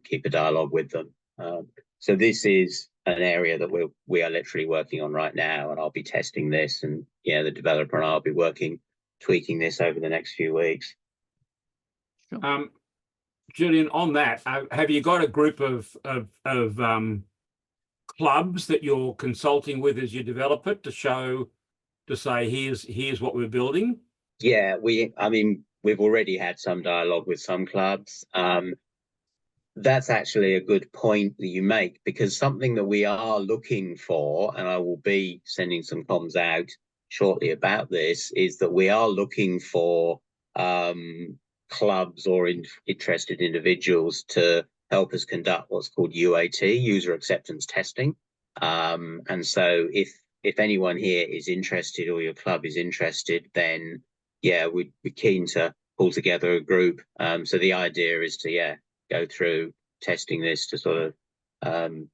keep a dialogue with them. So this is an area that we are literally working on right now, and I'll be testing this, and the developer and I'll be tweaking this over the next few weeks. Julian, on that, have you got a group of clubs that you're consulting with as you develop it to say here's what we're building? Yeah, we've already had some dialogue with some clubs. That's actually a good point that you make, because something that we are looking for, and I will be sending some comms out shortly about this, is that we are looking for clubs or interested individuals to help us conduct what's called UAT, user acceptance testing. And so if anyone here is interested, or your club is interested, then we'd be keen to pull together a group. So the idea is to go through testing this to sort of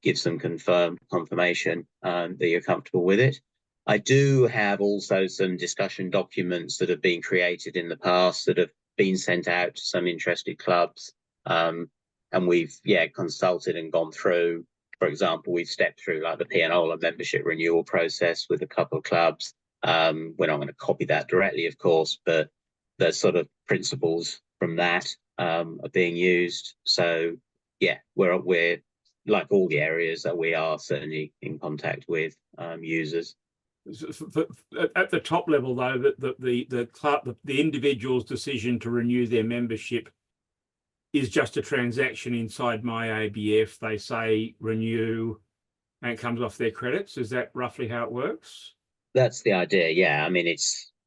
give some confirmation that you're comfortable with it. I do have also some discussion documents that have been created in the past that have been sent out to some interested clubs. And we've, consulted and gone through. For example, we've stepped through like the pianola membership renewal process with a couple of clubs. We're not going to copy that directly, of course, but the sort of principles from that are being used. So, yeah, we're like all the areas that we are certainly in contact with users. At the top level, though, the club, the individual's decision to renew their membership is just a transaction inside MyABF. They say renew, and it comes off their credits. Is that roughly how it works? That's the idea. Yeah, I mean,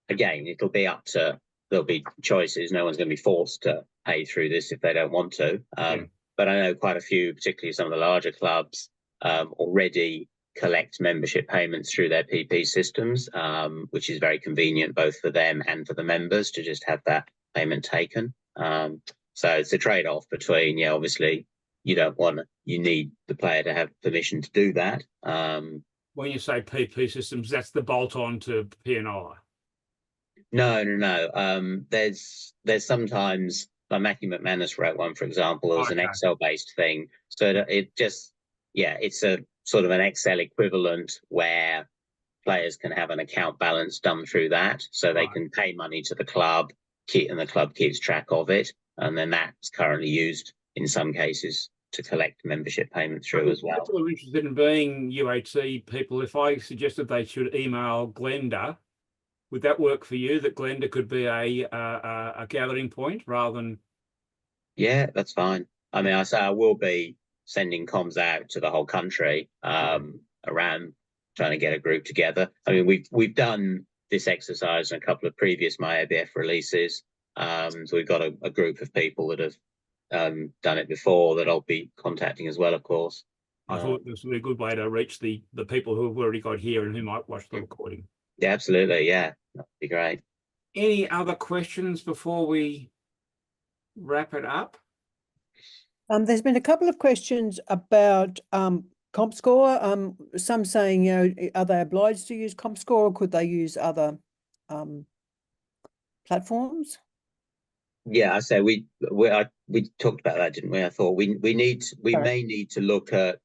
it'll be up to. There'll be choices. No one's going to be forced to pay through this if they don't want to. But I know quite a few, particularly some of the larger clubs, already collect membership payments through their PP systems, which is very convenient both for them and for the members to just have that payment taken. So it's a trade-off between, obviously you need the player to have permission to do that. When you say PP systems, that's the bolt-on to P&I. No. There's sometimes, like Matthew McManus wrote one, for example, it was an Excel-based thing. So it just, it's a sort of an Excel equivalent where players can have an account balance done through that. So they can pay money to the club, and the club keeps track of it. And then that's currently used in some cases to collect membership payment through as well. People are interested in being UHC people. If I suggested they should email Glenda, would that work for you? That Glenda could be a gathering point rather than? Yeah, that's fine. I mean, I will be sending comms out to the whole country around trying to get a group together. I mean, we've done this exercise in a couple of previous MyABF releases. So we've got a group of people that have done it before that I'll be contacting as well, of course. I thought this would be a good way to reach the people who have already got here and who might watch the recording. Yeah, absolutely. Yeah, that'd be great. Any other questions before we wrap it up? There's been a couple of questions about CompScore. Some saying, are they obliged to use CompScore, or could they use other platforms? Yeah, I say we talked about that, didn't we? I thought we may need to look at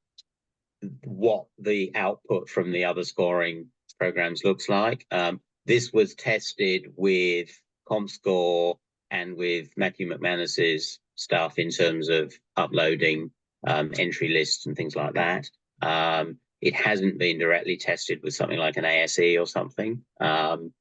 what the output from the other scoring programs looks like. This was tested with CompScore and with Matthew McManus's stuff in terms of uploading entry lists and things like that. It hasn't been directly tested with something like an ASE or something. So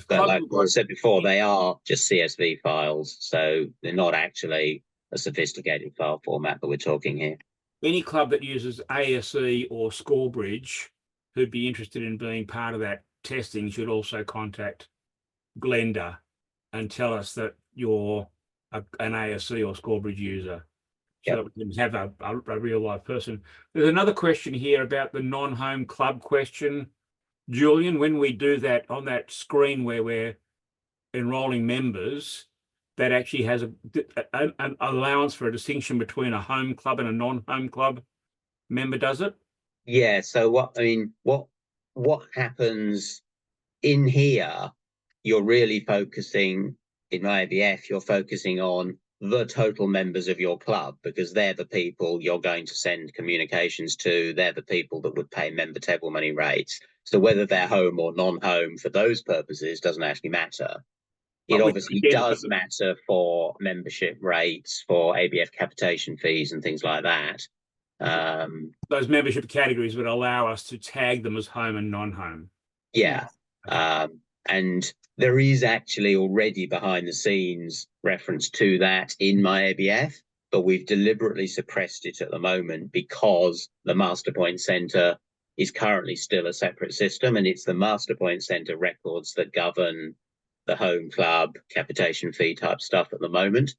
but like I said before, they are just CSV files, so they're not actually a sophisticated file format that we're talking here. Any club that uses ASE or Scorebridge who'd be interested in being part of that testing should also contact Glenda and tell us that you're an ASE or Scorebridge user. So that we can have a real live person. There's another question here about the non-home club question. Julian, when we do that on that screen where we're enrolling members, that actually has an allowance for a distinction between a home club and a non-home club member, does it? Yeah, so what happens in here, you're really focusing, in MyABF, you're focusing on the total members of your club, because they're the people you're going to send communications to. They're the people that would pay member table money rates. So whether they're home or non-home for those purposes doesn't actually matter. It obviously does matter for membership rates, for ABF capitation fees and things like that. Those membership categories would allow us to tag them as home and non-home. Yeah. And there is actually already behind the scenes reference to that in MyABF, but we've deliberately suppressed it at the moment because the Master Point Centre is currently still a separate system, and it's the Master Point Centre records that govern the home club capitation fee type stuff at the moment.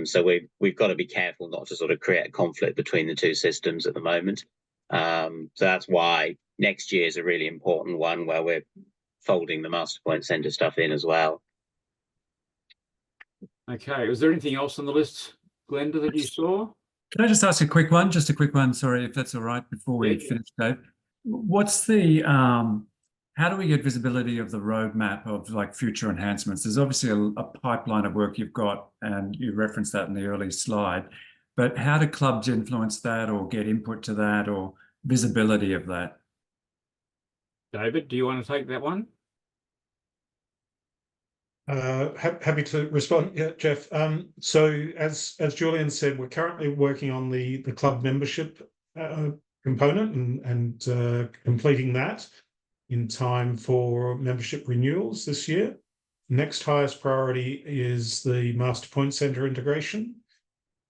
So we've got to be careful not to sort of create a conflict between the two systems at the moment. So that's why next year is a really important one where we're folding the Master Point Centre stuff in as well. Okay, was there anything else on the list, Glenda, that you saw? Can I just ask a quick one? Just a quick one, sorry, if that's all right, before we Yeah. finish, Dave. What's the, how do we get visibility of the roadmap of like future enhancements? There's obviously a pipeline of work you've got, and you referenced that in the early slide, but how do clubs influence that or get input to that or visibility of that? David, do you want to take that one? Happy to respond. Yeah, Jeff. So as Julian said, we're currently working on the club membership component and completing that in time for membership renewals this year. Next highest priority is the Master Point Centre integration,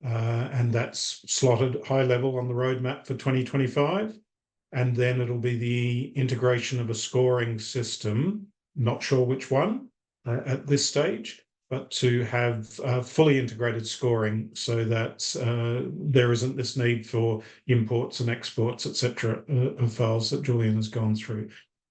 and that's slotted high level on the roadmap for 2025. And then it'll be the integration of a scoring system, not sure which one at this stage, but to have fully integrated scoring so that there isn't this need for imports and exports, etc., of files that Julian has gone through.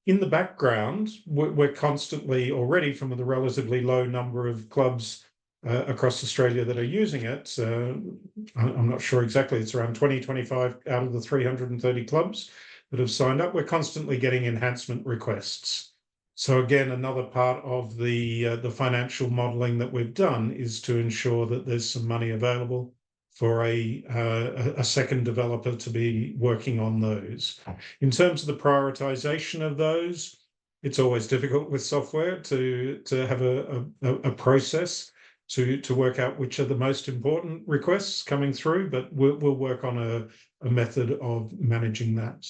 In the background, we're constantly already, from the relatively low number of clubs across Australia that are using it, I'm not sure exactly, it's around 25 out of the 330 clubs that have signed up. We're constantly getting enhancement requests. So again, another part of the financial modelling that we've done is to ensure that there's some money available for a second developer to be working on those. In terms of the prioritisation of those, it's always difficult with software to have a process to work out which are the most important requests coming through, but we'll work on a method of managing that.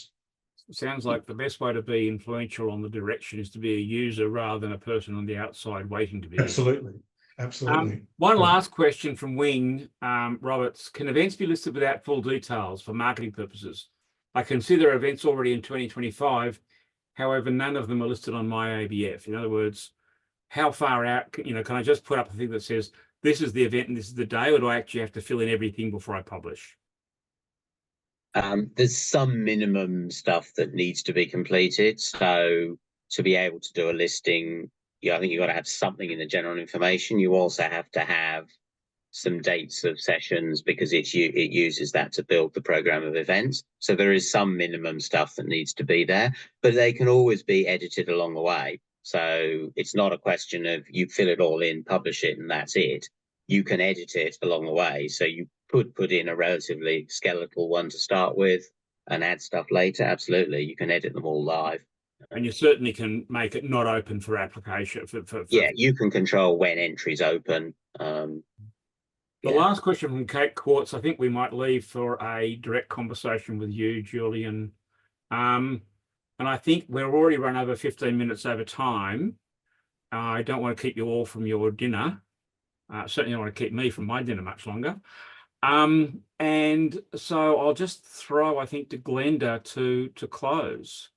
Sounds like the best way to be influential on the direction is to be a user rather than a person on the outside waiting to be. Absolutely. Absolutely. One last question from Wing Roberts. Can events be listed without full details for marketing purposes? I consider events already in 2025. However, none of them are listed on MyABF. In other words, how far out, can I just put up a thing that says, this is the event and this is the day, or do I actually have to fill in everything before I publish? There's some minimum stuff that needs to be completed. So to be able to do a listing, I think you've got to have something in the general information. You also have to have some dates of sessions because it uses that to build the program of events. So there is some minimum stuff that needs to be there, but they can always be edited along the way. So it's not a question of you fill it all in, publish it, and that's it. You can edit it along the way. So you could put in a relatively skeletal one to start with and add stuff later. Absolutely. You can edit them all live. And you certainly can make it not open for application. Yeah, you can control when entries open. The last question from Kate Quartz, I think we might leave for a direct conversation with you, Julian. And I think we're already run over 15 minutes over time. I don't want to keep you all from your dinner. Certainly don't want to keep me from my dinner much longer. And so I'll just throw, I think, to Glenda to close.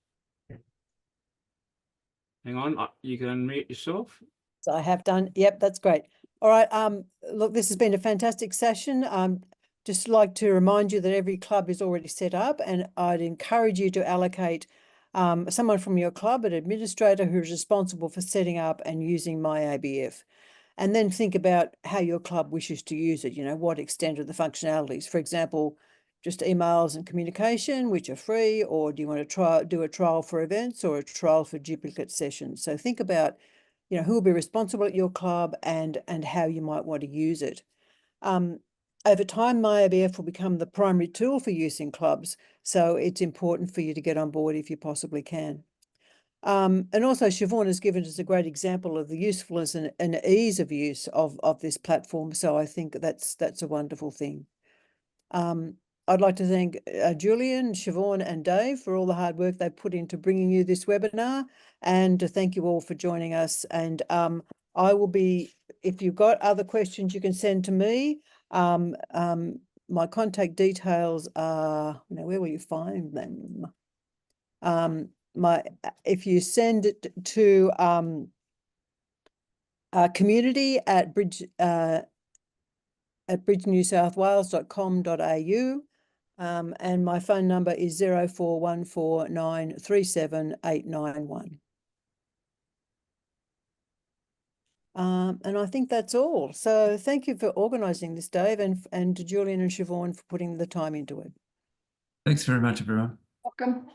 Hang on, you can unmute yourself. So I have done. Yep, that's great. All right. Look, this has been a fantastic session. Just like to remind you that every club is already set up, and I'd encourage you to allocate someone from your club, an administrator who is responsible for setting up and using MyABF. And then think about how your club wishes to use it, what extent of the functionalities. For example, just emails and communication, which are free, or do you want to do a trial for events or a trial for duplicate sessions? So think about, who will be responsible at your club and how you might want to use it. Over time, MyABF will become the primary tool for use in clubs, so it's important for you to get on board if you possibly can. And also Siobhan has given us a great example of the usefulness and ease of use of this platform. So I think that's a wonderful thing. I'd like to thank Julian, Siobhan and Dave for all the hard work they put into bringing you this webinar, and to thank you all for joining us. And I will be, if you've got other questions, you can send to me. My contact details are, where will you find them? If you send it to community@bridgenewsouthwales.com.au, and my phone number is 0414937891. And I think that's all. So thank you for organising this, Dave, and to Julian and Siobhan for putting the time into it. Thanks very much, everyone. Welcome.